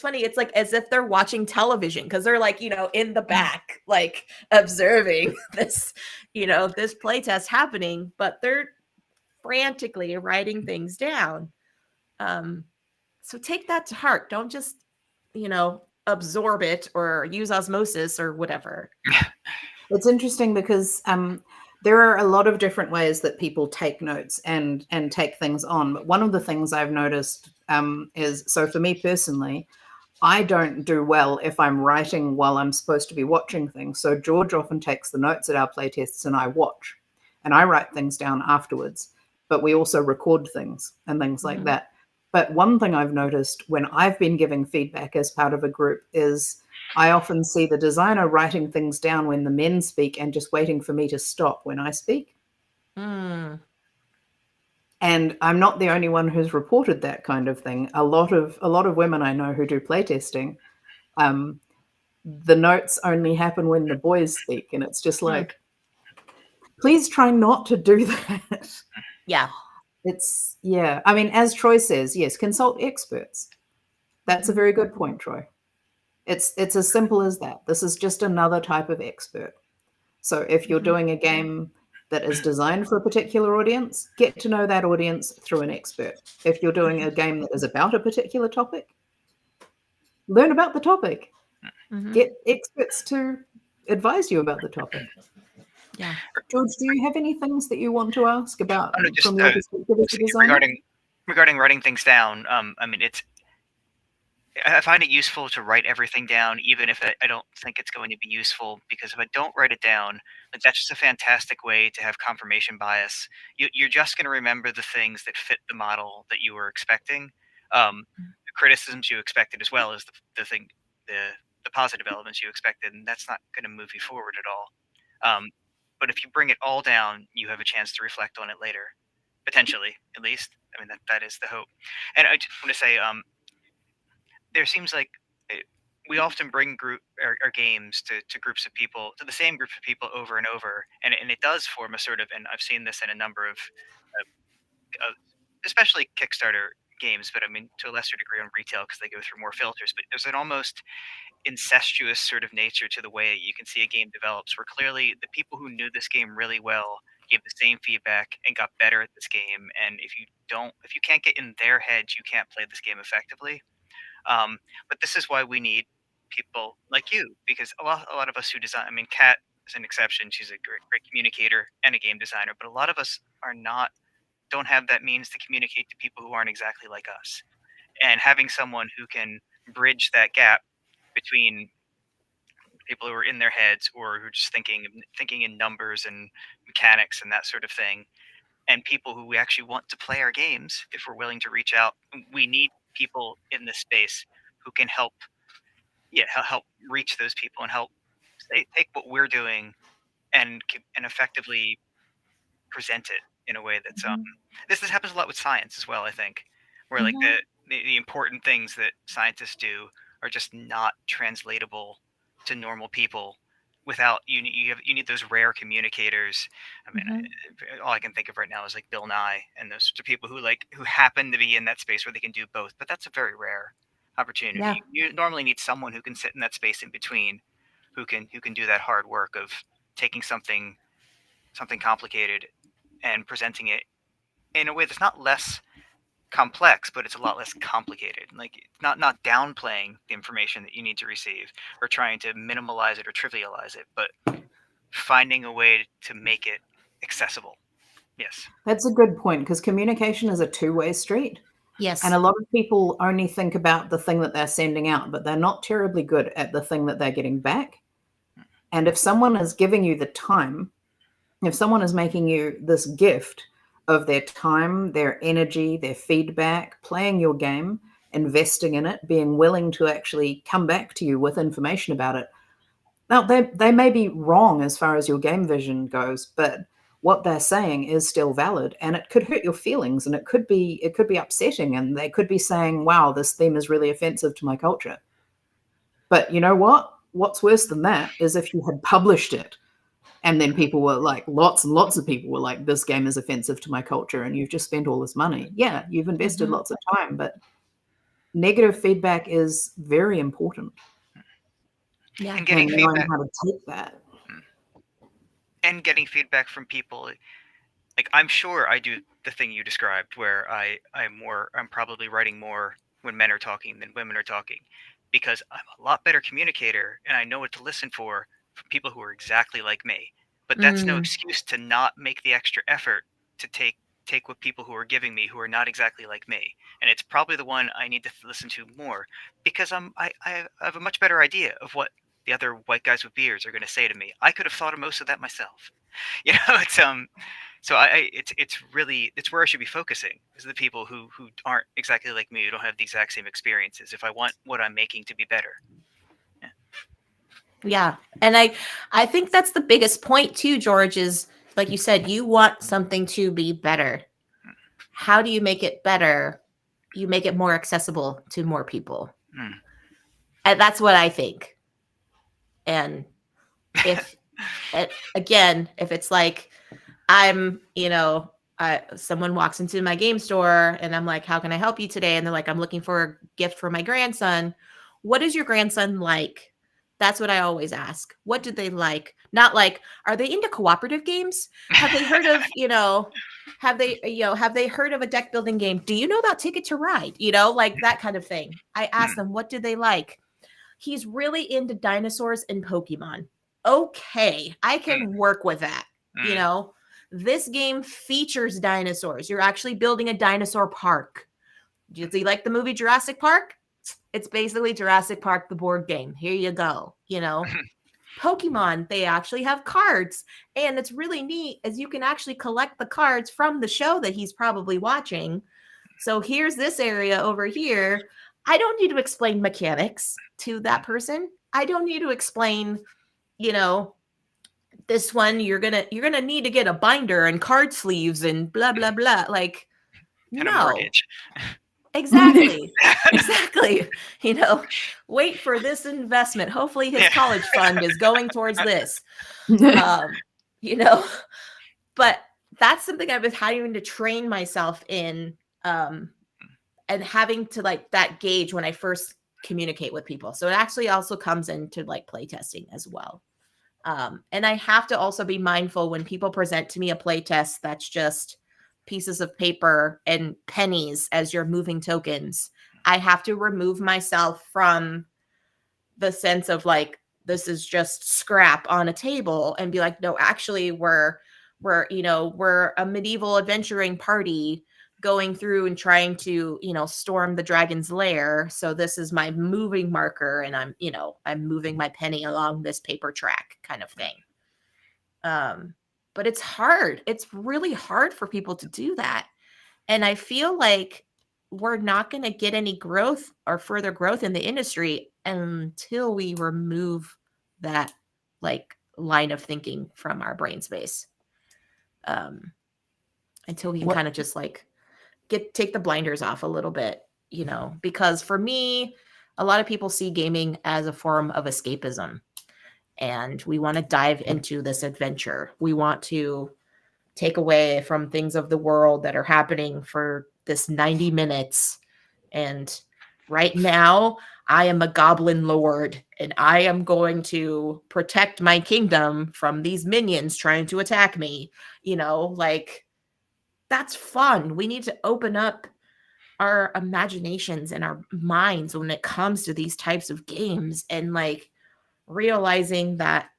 funny. It's like as if they're watching television because they're like, in the back, like observing this, this playtest happening, but they're frantically writing things down. So take that to heart. Don't just, absorb it or use osmosis or whatever. It's interesting because there are a lot of different ways that people take notes and take things on. But one of the things I've noticed is, so for me personally, I don't do well if I'm writing while I'm supposed to be watching things. So George often takes the notes at our playtests and I watch. And I write things down afterwards. But we also record things and things like that. But one thing I've noticed when I've been giving feedback as part of a group is I often see the designer writing things down when the men speak and just waiting for me to stop when I speak. And I'm not the only one who's reported that kind of thing. A lot of women I know who do playtesting, the notes only happen when the boys speak. And it's just like, please try not to do that. Yeah. I mean, as Troy says, yes, consult experts. That's a very good point, Troy. It's as simple as that. This is just another type of expert. So if you're doing a game that is designed for a particular audience, get to know that audience through an expert. If you're doing a game that is about a particular topic, learn about the topic. Get experts to advise you about the topic. Yeah. George, do you have any things that you want to ask about just from your perspective as a designer? regarding writing things down. I mean, I find it useful to write everything down, even if I don't think it's going to be useful, because if I don't write it down, like, that's just a fantastic way to have confirmation bias. You're just going to remember the things that fit the model that you were expecting. The criticisms you expected, as well as the positive elements you expected, and that's not going to move you forward at all. But if you bring it all down, you have a chance to reflect on it later, potentially, at least. I mean, that is the hope. And I just want to say, there seems like we often bring our games to groups of people, to the same group of people over and over, and it does form a sort of, and I've seen this in a number of, especially Kickstarter games, but I mean to a lesser degree on retail because they go through more filters. But there's an almost incestuous sort of nature to the way you can see a game develops, where clearly the people who knew this game really well gave the same feedback and got better at this game. And if you can't get in their heads, you can't play this game effectively. But this is why we need people like you, because a lot of us who design, I mean, Kat is an exception. She's a great communicator and a game designer, but a lot of us don't have that means to communicate to people who aren't exactly like us. And having someone who can bridge that gap between people who are in their heads or who are just thinking in numbers and mechanics and that sort of thing, and people who we actually want to play our games, if we're willing to reach out, we need people in this space who can help reach those people and help take what we're doing and effectively present it in a way that's this happens a lot with science as well, I think, where like the important things that scientists do are just not translatable to normal people without you need those rare communicators. I mean, all I can think of right now is like Bill Nye and those sorts of people who happen to be in that space where they can do both, but that's a very rare opportunity. Yeah. You normally need someone who can sit in that space in between, who can do that hard work of taking something complicated and presenting it in a way that's not less complex, but it's a lot less complicated. Like, not downplaying the information that you need to receive or trying to minimalize it or trivialize it, but finding a way to make it accessible. Yes. That's a good point, because communication is a two-way street. Yes. And a lot of people only think about the thing that they're sending out, but they're not terribly good at the thing that they're getting back. And if someone is giving you the time, if someone is making you this gift of their time, their energy, their feedback, playing your game, investing in it, being willing to actually come back to you with information about it. Now, they may be wrong as far as your game vision goes, but what they're saying is still valid, and it could hurt your feelings, and it could be upsetting, and they could be saying, wow, this theme is really offensive to my culture. But you know what? What's worse than that is if you had published it and then people were like, lots and lots of people were like, this game is offensive to my culture, and you've just spent all this money. Yeah, you've invested lots of time, but negative feedback is very important. Yeah. And getting feedback, how to take that. and getting feedback from people. Like, I'm sure I do the thing you described, where I'm probably writing more when men are talking than women are talking, because I'm a lot better communicator and I know what to listen for from people who are exactly like me. But that's no excuse to not make the extra effort to take what people who are giving me, who are not exactly like me. And it's probably the one I need to listen to more, because I have a much better idea of what the other white guys with beards are going to say to me. I could have thought of most of that myself. It's so it's really, it's where I should be focusing, is the people who aren't exactly like me, who don't have the exact same experiences, if I want what I'm making to be better. Yeah. And I think that's the biggest point too, George, is like you said, you want something to be better. How do you make it better? You make it more accessible to more people. And that's what I think. And if again, if it's like someone walks into my game store and I'm like, how can I help you today? And they're like, I'm looking for a gift for my grandson. What is your grandson like That's what I always ask. What did they like? Not like, are they into cooperative games? Have they heard of, have they heard of a deck building game? Do you know about Ticket to Ride? Like that kind of thing. I ask them, what did they like? He's really into dinosaurs and Pokemon. Okay, I can work with that. This game features dinosaurs. You're actually building a dinosaur park. Do you like the movie Jurassic Park? It's basically Jurassic Park, the board game. Here you go. Pokemon, they actually have cards. And it's really neat as you can actually collect the cards from the show that he's probably watching. So here's this area over here. I don't need to explain mechanics to that person. I don't need to explain, this one you're gonna need to get a binder and card sleeves and blah blah blah. Like, and no. a mortgage. Exactly. Wait for this investment. Hopefully his college fund is going towards this. But that's something I've been having to train myself in, and having to like that gauge when I first communicate with people. So it actually also comes into like playtesting as well. And I have to also be mindful when people present to me a playtest that's just pieces of paper and pennies as your moving tokens. I have to remove myself from the sense of like, this is just scrap on a table and be like, no, actually we're a medieval adventuring party going through and trying to, storm the dragon's lair. So this is my moving marker and I'm moving my penny along this paper track kind of thing. But it's hard. It's really hard for people to do that. And I feel like we're not going to get any growth or further growth in the industry until we remove that like line of thinking from our brain space. Until we can kind of just like take the blinders off a little bit, because for me, a lot of people see gaming as a form of escapism. And we want to dive into this adventure. We want to take away from things of the world that are happening for this 90 minutes. And right now, I am a goblin lord, and I am going to protect my kingdom from these minions trying to attack me. Like, that's fun. We need to open up our imaginations and our minds when it comes to these types of games, and like, realizing that,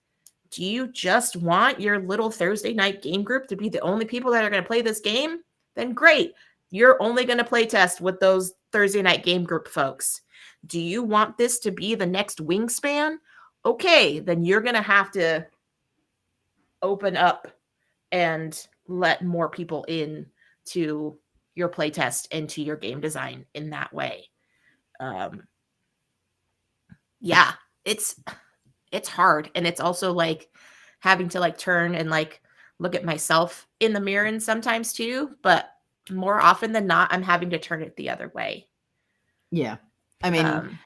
do you just want your little Thursday night game group to be the only people that are going to play this game? Then great. You're only going to play test with those Thursday night game group folks. Do you want this to be the next Wingspan? Okay, then you're going to have to open up and let more people in to your playtest and to your game design in that way. Yeah, it's hard. And it's also like having to like turn and like look at myself in the mirror and sometimes too, but more often than not, I'm having to turn it the other way. Yeah. I mean,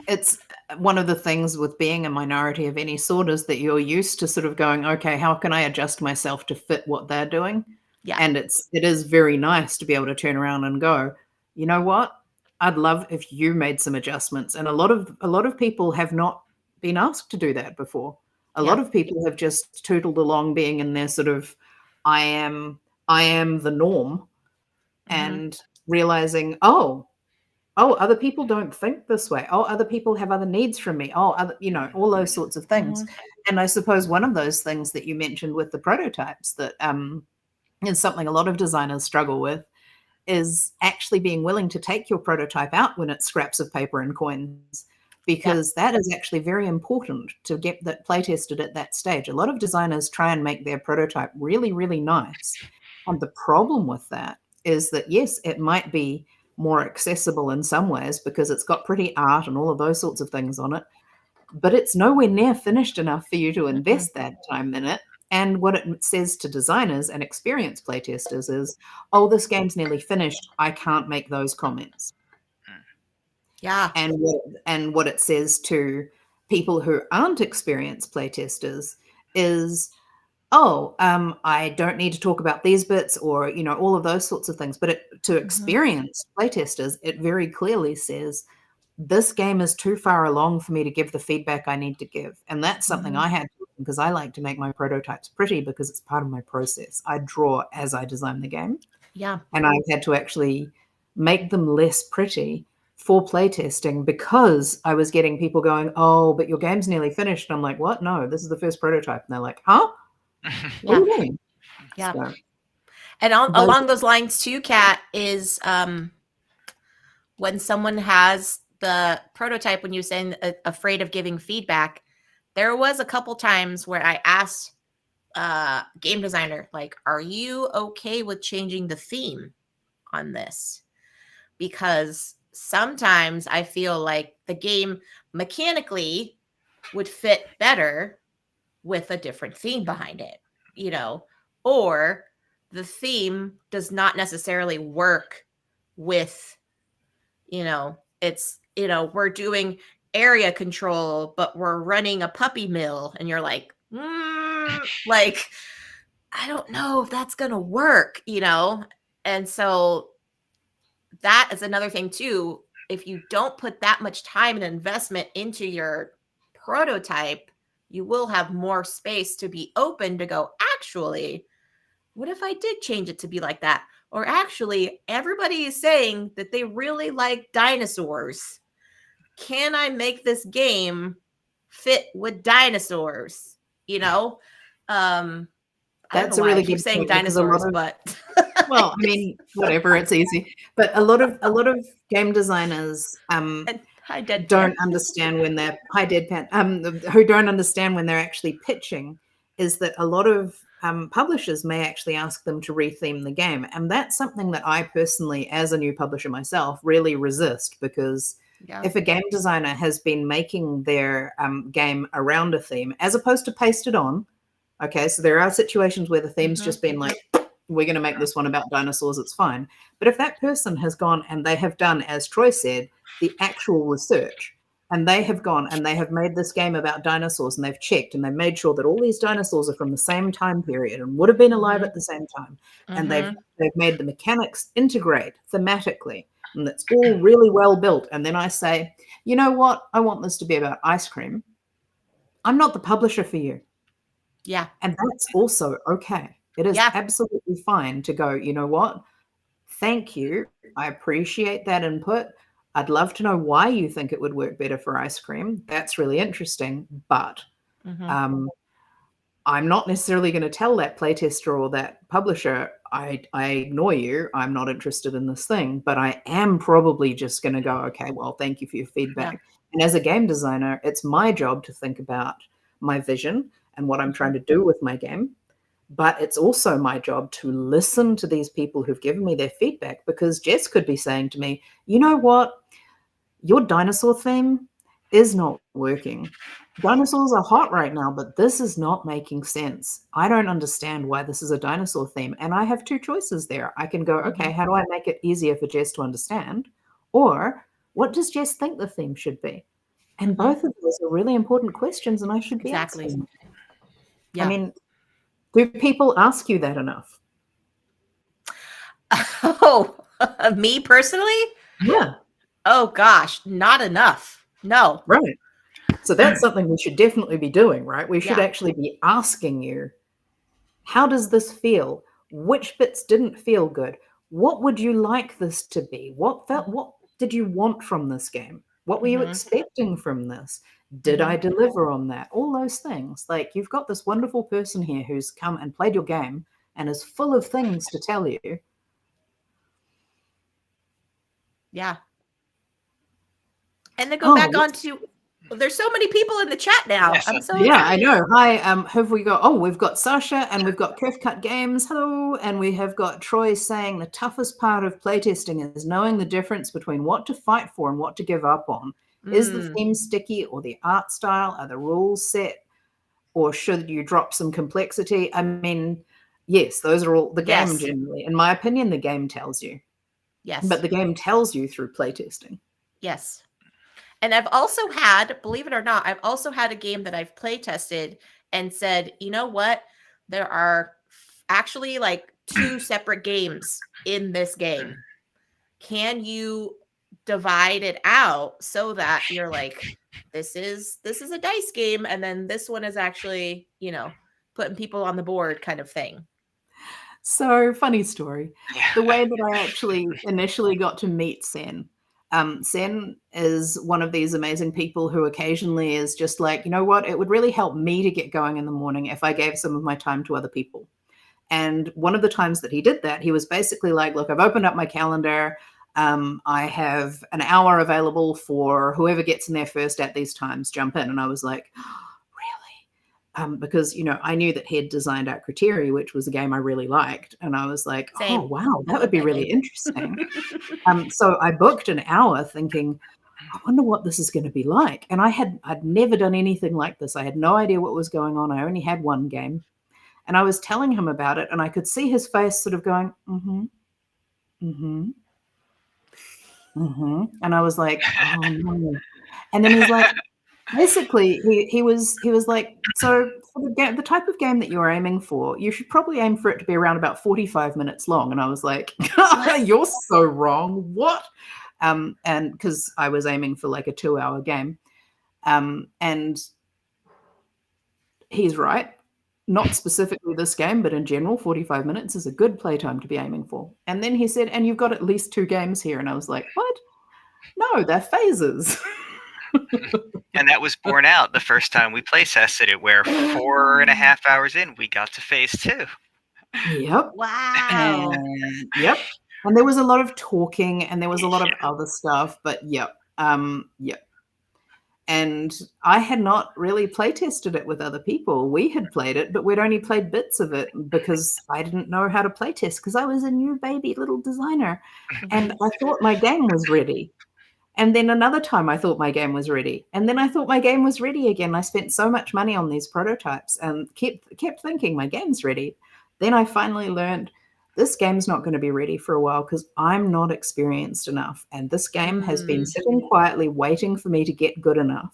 it's one of the things with being a minority of any sort is that you're used to sort of going, okay, how can I adjust myself to fit what they're doing? Yeah. And it is very nice to be able to turn around and go, you know what? I'd love if you made some adjustments. And a lot of people have not been asked to do that before. A lot of people have just tootled along being in their sort of, I am the norm, and realizing, oh, other people don't think this way. Oh, other people have other needs from me. Oh, all those sorts of things. And I suppose one of those things that you mentioned with the prototypes that is something a lot of designers struggle with, is actually being willing to take your prototype out when it's scraps of paper and coins, because that is actually very important to get that play tested at that stage. A lot of designers try and make their prototype really, really nice. And the problem with that is that, yes, it might be more accessible in some ways because it's got pretty art and all of those sorts of things on it, but it's nowhere near finished enough for you to invest that time in it. And what it says to designers and experienced playtesters is, oh, this game's nearly finished. I can't make those comments. Yeah. And what it says to people who aren't experienced playtesters is, oh, I don't need to talk about these bits or, all of those sorts of things. But to experienced playtesters, it very clearly says, this game is too far along for me to give the feedback I need to give. And that's something I had to, because I like to make my prototypes pretty because it's part of my process. I draw as I design the game. Yeah. And I've had to actually make them less pretty for playtesting because I was getting people going, oh, but your game's nearly finished. And I'm like, what? No, this is the first prototype. And they're like, huh? What do you mean? Yeah. So, and along those lines too, Kat, is when someone has the prototype, when you're saying afraid of giving feedback, there was a couple times where I asked game designer, like, are you okay with changing the theme on this? Because sometimes I feel like the game mechanically would fit better with a different theme behind it, or the theme does not necessarily work with, it's, we're doing area control, but we're running a puppy mill, and you're like, like, I don't know if that's going to work, And so that is another thing too. If you don't put that much time and investment into your prototype, you will have more space to be open to go, actually, what if I did change it to be like that? Or actually, everybody is saying that they really like dinosaurs. Can I make this game fit with dinosaurs? I don't that's know a why I really keep good saying point, because a lot dinosaurs, of, but well, I mean, whatever, it's easy. But a lot of game designers hi, deadpan. don't understand when they're who don't understand when they're actually pitching, is that a lot of publishers may actually ask them to retheme the game, and that's something that I personally, as a new publisher myself, really resist, because if a game designer has been making their game around a theme as opposed to paste it on, okay, so there are situations where the theme's just been like, we're going to make this one about dinosaurs, it's fine. But if that person has gone and they have done, as Troy said, the actual research, and they have gone and they have made this game about dinosaurs, and they've checked and they've made sure that all these dinosaurs are from the same time period and would have been alive at the same time, and they've made the mechanics integrate thematically, and that's all really well built, and then I say, you know what, I want this to be about ice cream, I'm not the publisher for you. Yeah. And that's also okay. It is absolutely fine to go, you know what? Thank you. I appreciate that input. I'd love to know why you think it would work better for ice cream. That's really interesting. But I'm not necessarily going to tell that playtester or that publisher, I ignore you. I'm not interested in this thing. But I am probably just going to go, okay, well, thank you for your feedback. And as a game designer, it's my job to think about my vision and what I'm trying to do with my game. But it's also my job to listen to these people who've given me their feedback, because Jess could be saying to me, you know what? Your dinosaur theme is not working. Dinosaurs are hot right now, but this is not making sense. I don't understand why this is a dinosaur theme. And I have two choices there. I can go, okay, how do I make it easier for Jess to understand? Or what does Jess think the theme should be? And both of those are really important questions, and I should be asking them. I mean, do people ask you that enough? Oh, me personally? Yeah. Oh gosh, not enough. No. Right. So that's something we should definitely be doing, right? We should actually be asking you, how does this feel? Which bits didn't feel good? What would you like this to be? What did you want from this game? What were you expecting from this? Did I deliver on that? All those things. Like, you've got this wonderful person here who's come and played your game and is full of things to tell you. Yeah. And then go back on to, there's so many people in the chat now. I'm so excited. I know. Hi, have we got, we've got Sasha, and we've got Curve Cut Games. Hello. And we have got Troy saying the toughest part of playtesting is knowing the difference between what to fight for and what to give up on. Is the theme sticky, or the art style? Are the rules set? Or should you drop some complexity? I mean, yes, those are all the game generally. In my opinion, the game tells you. Yes. But the game tells you through playtesting. Yes. And I've also had, believe it or not, I've also had a game that I've play tested and said, you know what? There are actually like 2 separate games in this game. Can you divide it out so that you're like, this is a dice game, and then this one is actually, you know, putting people on the board kind of thing. So, funny story. Yeah. The way that I actually initially got to meet Sen. Sen is one of these amazing people who occasionally is just like, you know what, it would really help me to get going in the morning if I gave some of my time to other people. And one of the times that he did that, he was basically like, look, I've opened up my calendar. I have an hour available for whoever gets in there first at these times, jump in. And I was like, really? Because, you know, I knew that he had designed out Criteria, which was a game I really liked. And I was like, Same. oh, wow, I that would be really game. interesting. So I booked an hour thinking, I wonder what this is going to be like. And I'd never done anything like this. I had no idea what was going on. I only had one game. And I was telling him about it, and I could see his face sort of going, mm-hmm, mm-hmm, mm-hmm. And I was like, oh no. And then he's like, basically, he was like, so for the type of game that you're aiming for, you should probably aim for it to be around about 45 minutes long. And I was like, you're so wrong. What? And because I was aiming for like a 2-hour game. And he's right. Not specifically this game, but in general, 45 minutes is a good playtime to be aiming for. And then he said, and you've got at least 2 games here. And I was like, what? No, they're phases. And that was borne out the first time we play tested it, where 4.5 hours in, we got to phase 2. Yep. Wow. And, yep. And there was a lot of talking and there was a lot of other stuff, but yep. Yep. And I had not really play tested it with other people. We had played it, but we'd only played bits of it because I didn't know how to play test because I was a new baby little designer. And I thought my game was ready. And then another time I thought my game was ready. And then I thought my game was ready again. I spent so much money on these prototypes and kept thinking my game's ready. Then I finally learned this game's not going to be ready for a while because I'm not experienced enough. And this game has been sitting quietly waiting for me to get good enough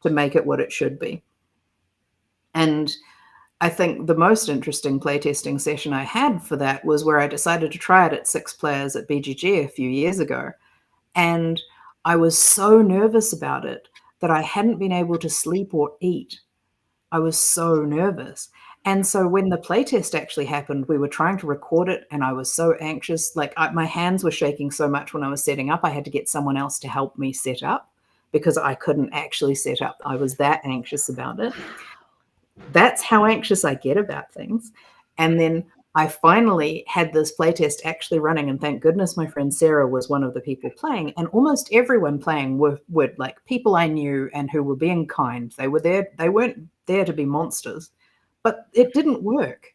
to make it what it should be. And I think the most interesting playtesting session I had for that was where I decided to try it at 6 players at BGG a few years ago. And I was so nervous about it that I hadn't been able to sleep or eat. I was so nervous. And so when the playtest actually happened, we were trying to record it and I was so anxious. Like my hands were shaking so much when I was setting up. I had to get someone else to help me set up because I couldn't actually set up. I was that anxious about it. That's how anxious I get about things. And then I finally had this playtest actually running, and thank goodness my friend Sarah was one of the people playing, and almost everyone playing were like people I knew and who were being kind. They were there. They weren't there to be monsters, but it didn't work.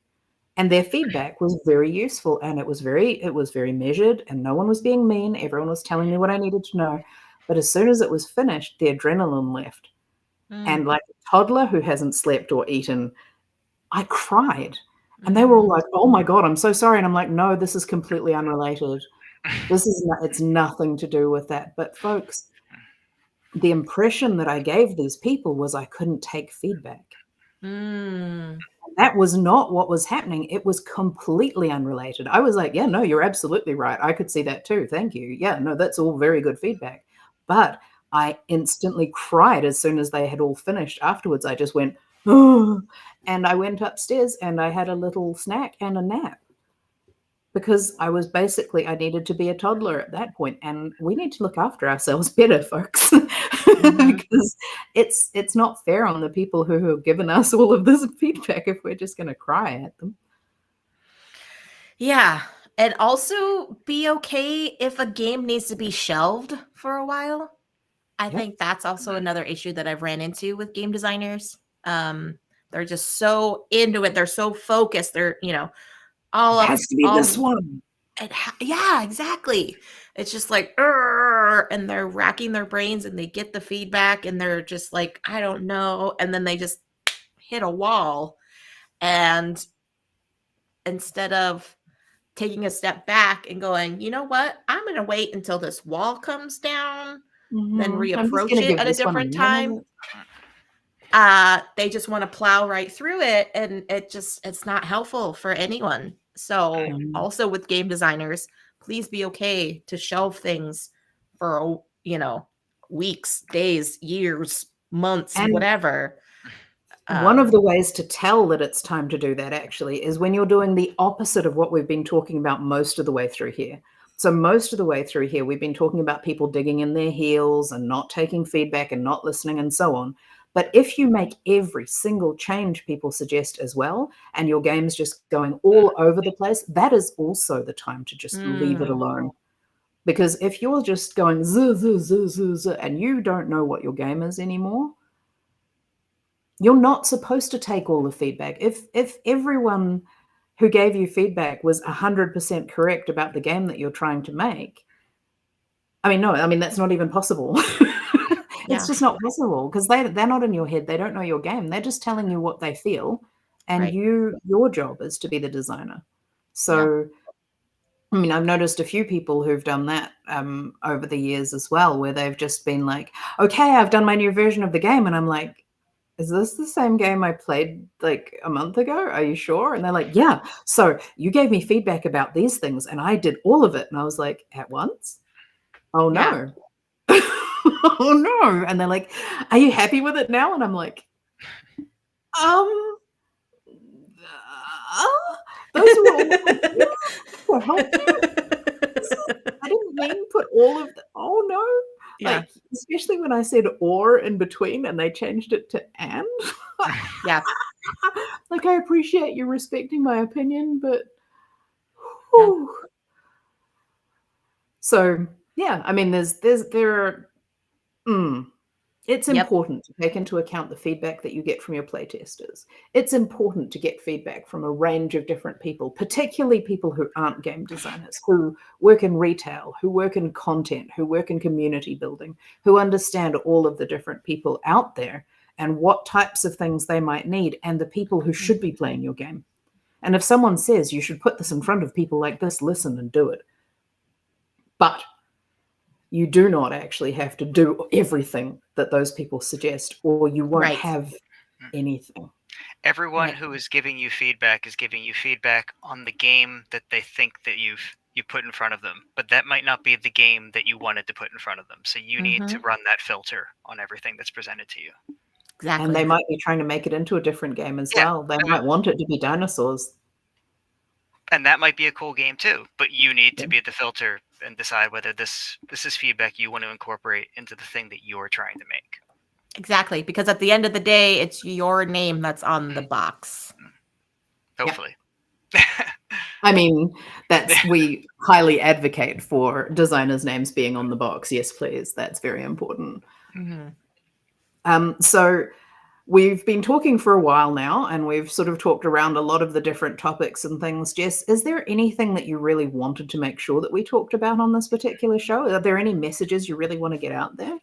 And their feedback was very useful, and it was very measured, and no one was being mean. Everyone was telling me what I needed to know. But as soon as it was finished, the adrenaline left. And like a toddler who hasn't slept or eaten, I cried. And they were all like, oh my God, I'm so sorry. And I'm like, no, this is completely unrelated. It's nothing to do with that. But folks, the impression that I gave these people was I couldn't take feedback. That was not what was happening. It was completely unrelated. I was like, yeah, no, you're absolutely right. I could see that too. Thank you. Yeah, no, that's all very good feedback. But I instantly cried as soon as they had all finished. Afterwards, I just went, oh, and I went upstairs and I had a little snack and a nap because I needed to be a toddler at that point. And we need to look after ourselves better, folks, because it's not fair on the people who have given us all of this feedback if we're just going to cry at them. Yeah. And also be okay if a game needs to be shelved for a while. I think that's also another issue that I've ran into with game designers. They're just so into it. They're so focused. They're, all it up. Has to be this one. Yeah, exactly. It's just like, and they're racking their brains and they get the feedback and they're just like, I don't know. And then they just hit a wall. And instead of taking a step back and going, you know what? I'm going to wait until this wall comes down, then reapproach it at a different time. They just want to plow right through it. And it's not helpful for anyone. So also with game designers, please be okay to shelve things for, weeks, days, years, months, And whatever. one of the ways to tell that it's time to do that actually is when you're doing the opposite of what we've been talking about most of the way through here. So most of the way through here, we've been talking about people digging in their heels and not taking feedback and not listening and so on. But if you make every single change people suggest as well, and your game's just going all over the place, that is also the time to just leave it alone. Because if you're just going z, z, z, z, z, and you don't know what your game is anymore, you're not supposed to take all the feedback. If everyone who gave you feedback was 100% correct about the game that you're trying to make, that's not even possible. It's just not possible because they're not in your head. They don't know your game. They're just telling you what they feel, and Right. your job is to be the designer. So, I've noticed a few people who've done that over the years as well, where they've just been like, "Okay, I've done my new version of the game," and I'm like, is this the same game I played like a month ago? Are you sure? And they're like, yeah. So you gave me feedback about these things and I did all of it. And I was like, at once? Oh no. Oh no. And they're like, are you happy with it now? And I'm like, um, those were all to help you. I didn't mean put all of the, oh no. Yeah. Like, especially when I said or in between and they changed it to and. Yeah. Like, I appreciate you respecting my opinion, but so yeah, it's important to take into account the feedback that you get from your playtesters. It's important to get feedback from a range of different people, particularly people who aren't game designers, who work in retail, who work in content, who work in community building, who understand all of the different people out there and what types of things they might need, and the people who should be playing your game. And if someone says you should put this in front of people like this, listen and do it. But you do not actually have to do everything that those people suggest, or you won't have anything. Everyone who is giving you feedback is giving you feedback on the game that they think that you put in front of them, but that might not be the game that you wanted to put in front of them. So you need to run that filter on everything that's presented to you. Exactly. And they might be trying to make it into a different game as well. They might want it to be dinosaurs. And that might be a cool game too, but you need to be the filter and decide whether this is feedback you want to incorporate into the thing that you're trying to make. Exactly, because at the end of the day, it's your name that's on the box. Hopefully. I mean, we highly advocate for designers' names being on the box. Yes, please. That's very important. So we've been talking for a while now, and we've sort of talked around a lot of the different topics and things. Jess, is there anything that you really wanted to make sure that we talked about on this particular show? Are there any messages you really want to get out there?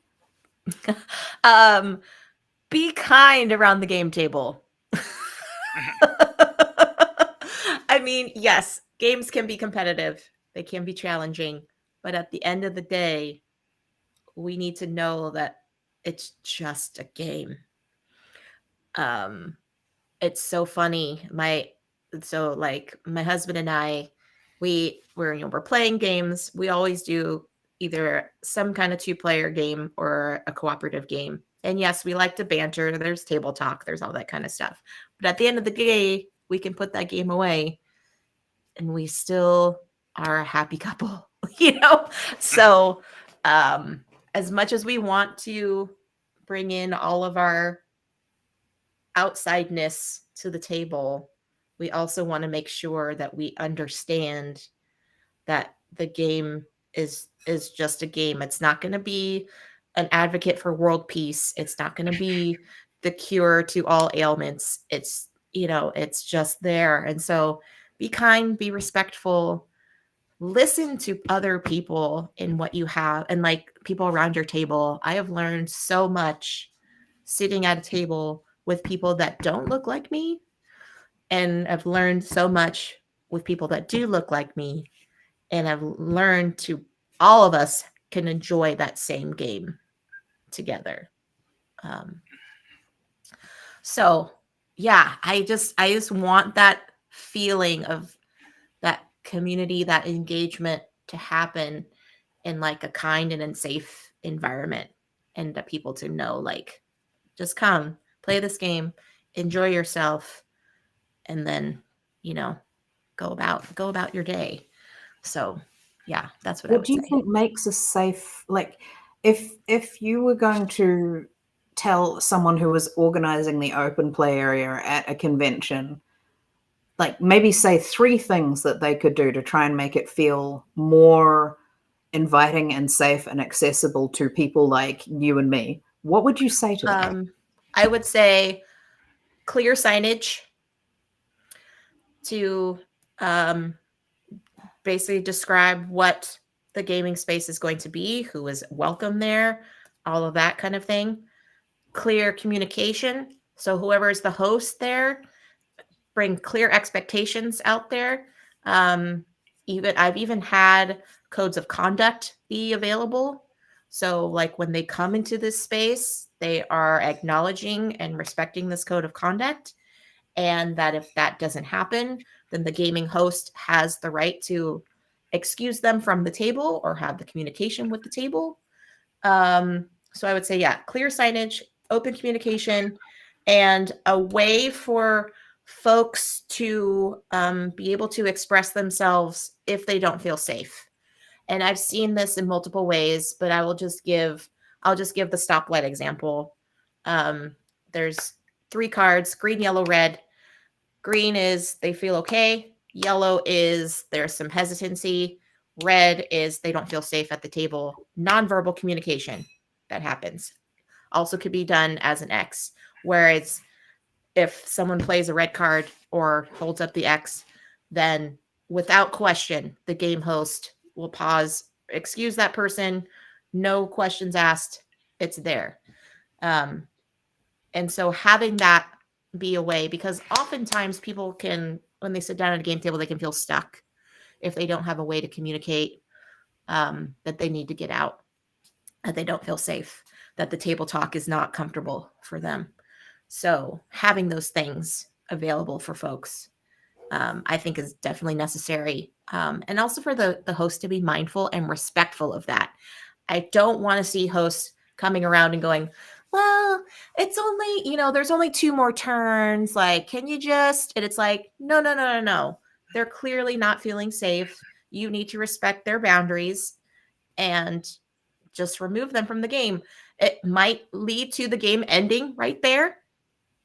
Be kind around the game table. I mean, yes, games can be competitive. They can be challenging. But at the end of the day, we need to know that it's just a game. It's so funny. My husband and I, we're playing games. We always do either some kind of 2-player game or a cooperative game. And yes, we like to banter. There's table talk. There's all that kind of stuff. But at the end of the day, we can put that game away and we still are a happy couple, So as much as we want to bring in all of our outsideness to the table, we also want to make sure that we understand that the game is just a game. It's not going to be an advocate for world peace. It's not going to be the cure to all ailments. It's just there. And so be kind, be respectful, listen to other people in what you have and like people around your table. I have learned so much sitting at a table with people that don't look like me, and I've learned so much with people that do look like me, and I've learned to all of us can enjoy that same game together. So yeah, I just want that feeling of that community, that engagement to happen. in like a kind and safe environment, and people to know, like, just come play this game, enjoy yourself, and then, you know, go about your day. So yeah, that's what I What would do you say. think makes a safe, like, if you were going to tell someone who was organizing the open play area at a convention, like maybe say 3 things that they could do to try and make it feel more inviting and safe and accessible to people like you and me, what would you say to them? I would say clear signage to basically describe what the gaming space is going to be, who is welcome there, all of that kind of thing. Clear communication. So whoever is the host there, bring clear expectations out there. I've even had codes of conduct be available. So like when they come into this space, they are acknowledging and respecting this code of conduct. And that if that doesn't happen, then the gaming host has the right to excuse them from the table or have the communication with the table. So I would say, yeah, clear signage, open communication, and a way for folks to be able to express themselves if they don't feel safe. And I've seen this in multiple ways, but I'll just give the stoplight example. There's 3 cards: green, yellow, red. Green is they feel okay. Yellow is there's some hesitancy. Red is they don't feel safe at the table. Nonverbal communication that happens also could be done as an X, where it's if someone plays a red card or holds up the X, then without question, the game host will pause, excuse that person, no questions asked, it's there. And so having that be a way, because oftentimes people can, when they sit down at a game table, they can feel stuck if they don't have a way to communicate that they need to get out, that they don't feel safe, that the table talk is not comfortable for them. So having those things available for folks, I think is definitely necessary. And also for the host to be mindful and respectful of that. I don't want to see hosts coming around and going, well, it's only, there's only 2 more turns. Like, can you just, and it's like, no, no, no, no, no. They're clearly not feeling safe. You need to respect their boundaries and just remove them from the game. It might lead to the game ending right there.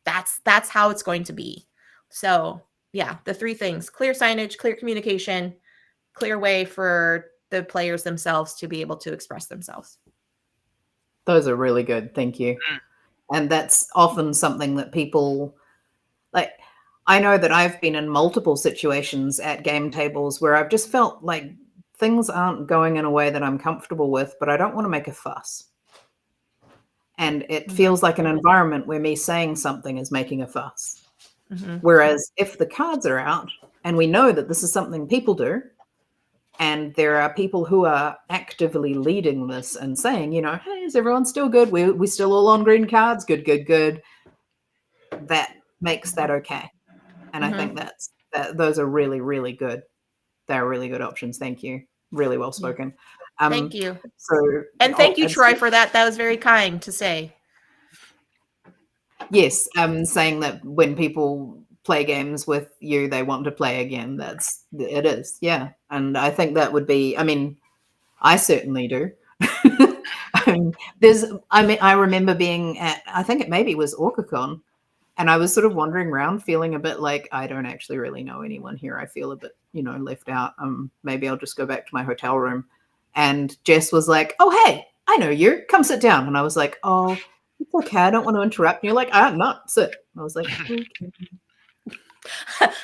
That's how it's going to be. So yeah, the 3 things: clear signage, clear communication, clear way for the players themselves to be able to express themselves. Those are really good. Thank you. And that's often something that people like. I know that I've been in multiple situations at game tables where I've just felt like things aren't going in a way that I'm comfortable with, but I don't want to make a fuss. And it feels like an environment where me saying something is making a fuss. Whereas if the cards are out and we know that this is something people do, and there are people who are actively leading this and saying, hey, is everyone still good? We still all on green cards? Good, good, good. That makes that okay. And I think those are really, really good. They're really good options. Thank you. Really well spoken. Thank you. So, thank you, Troy, for that. That was very kind to say. Yes, saying that when people play games with you, they want to play again. It is, yeah. And I think that would be, I certainly do. I remember being at, I think it maybe was OrcaCon, and I was sort of wandering around feeling a bit like I don't actually really know anyone here. I feel a bit, left out. Maybe I'll just go back to my hotel room. And Jess was like, oh, hey, I know you. Come sit down. And I was like, oh, it's okay. I don't want to interrupt. And you're like, not sit. I was like, okay.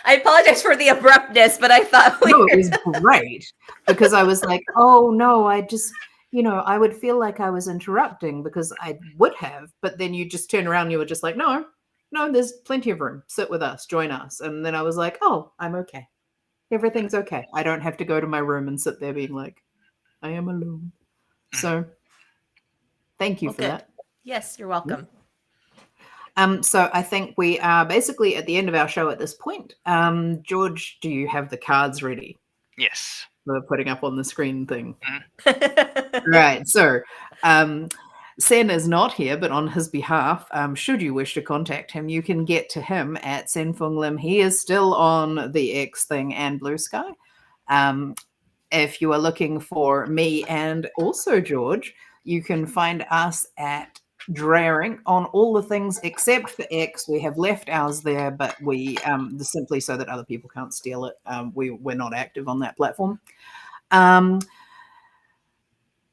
I apologize for the abruptness, but I thought it was great because I was like, oh no, I just, I would feel like I was interrupting because I would have, but then you just turn around and you were just like, no, there's plenty of room. Sit with us, join us. And then I was like, oh, I'm okay. Everything's okay. I don't have to go to my room and sit there being like, I am alone. So thank you for that. Yes, you're welcome. So I think we are basically at the end of our show at this point. George, do you have the cards ready? Yes. the putting up on the screen thing. Mhm. Right. So, Sen is not here, but on his behalf, should you wish to contact him, you can get to him at Sen Fung Lim. He is still on the X thing and Blue Sky. If you are looking for me and also George, you can find us at Draring on all the things except for X. We have left ours there, but we simply so that other people can't steal it. We're not active on that platform.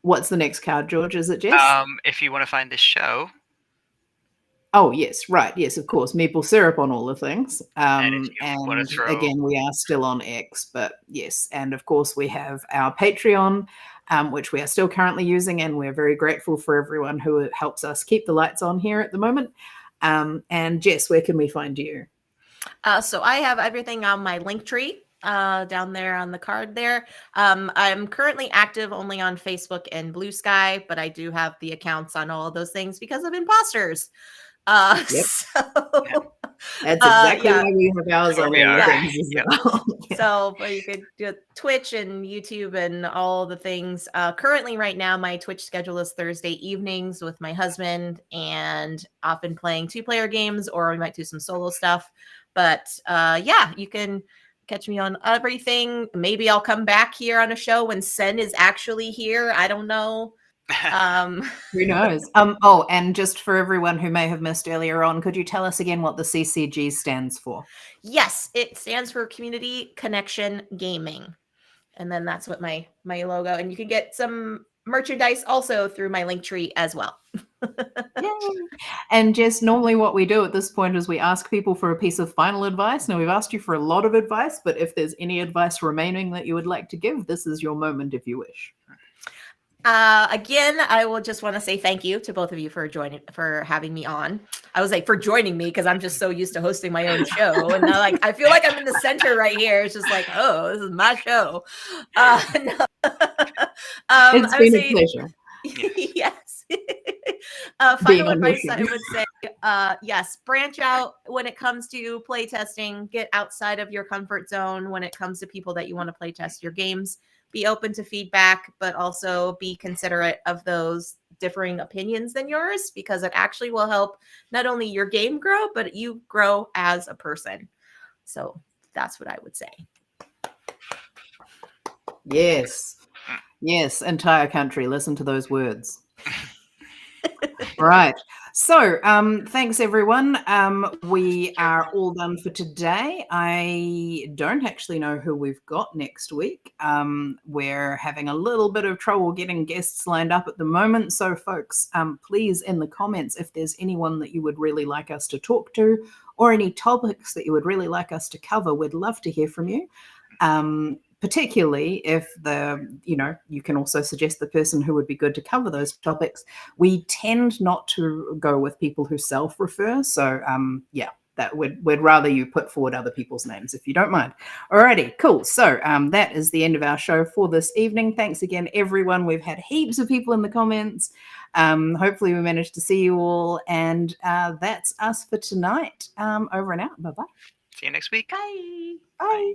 What's the next card, George? Is it Jess? If you want to find this show, Oh, yes, right. Yes, of course. Maple syrup on all the things. and if you want And to throw, again, we are still on X, but yes. And of course, we have our Patreon, which we are still currently using. And we're very grateful for everyone who helps us keep the lights on here at the moment. And Jess, where can we find you? So I have everything on my Linktree down there on the card there. I'm currently active only on Facebook and Blue Sky, but I do have the accounts on all of those things because of imposters. Yep. So That's exactly yeah. why we have ours on all we the are. things as Yep. well. Yeah. So, but you could do Twitch and YouTube and all the things. Currently, right now, my Twitch schedule is Thursday evenings with my husband, and often playing 2-player games, or we might do some solo stuff. But yeah, you can catch me on everything. Maybe I'll come back here on a show when Sen is actually here. I don't know. Who knows? Oh, and just for everyone who may have missed earlier on, could you tell us again what the CCG stands for? Yes, it stands for Community Connection Gaming. And then that's what my logo. And you can get some merchandise also through my Linktree as well. Yay. And just normally what we do at this point is we ask people for a piece of final advice. Now, we've asked you for a lot of advice, but if there's any advice remaining that you would like to give, this is your moment if you wish. Again, I will just want to say thank you to both of you for having me on. I was like, for joining me, because I'm just so used to hosting my own show. And I feel like I'm in the center right here. It's just like, oh, this is my show. No. It's been a pleasure. Yes. Being Final on your advice show. I would say, yes, branch out when it comes to playtesting. Get outside of your comfort zone when it comes to people that you want to playtest your games. Be open to feedback, but also be considerate of those differing opinions than yours, because it actually will help not only your game grow, but you grow as a person. So that's what I would say. Yes. Yes, entire country. Listen to those words. Right. So, thanks everyone. We are all done for today. I don't actually know who we've got next week. We're having a little bit of trouble getting guests lined up at the moment. So, folks, please in the comments, if there's anyone that you would really like us to talk to or any topics that you would really like us to cover, we'd love to hear from you. Particularly if you can also suggest the person who would be good to cover those topics. We tend not to go with people who self-refer. So that we'd rather you put forward other people's names if you don't mind. Alrighty, cool. So that is the end of our show for this evening. Thanks again, everyone. We've had heaps of people in the comments. Hopefully we managed to see you all. And that's us for tonight. Over and out. Bye-bye. See you next week. Bye. Bye.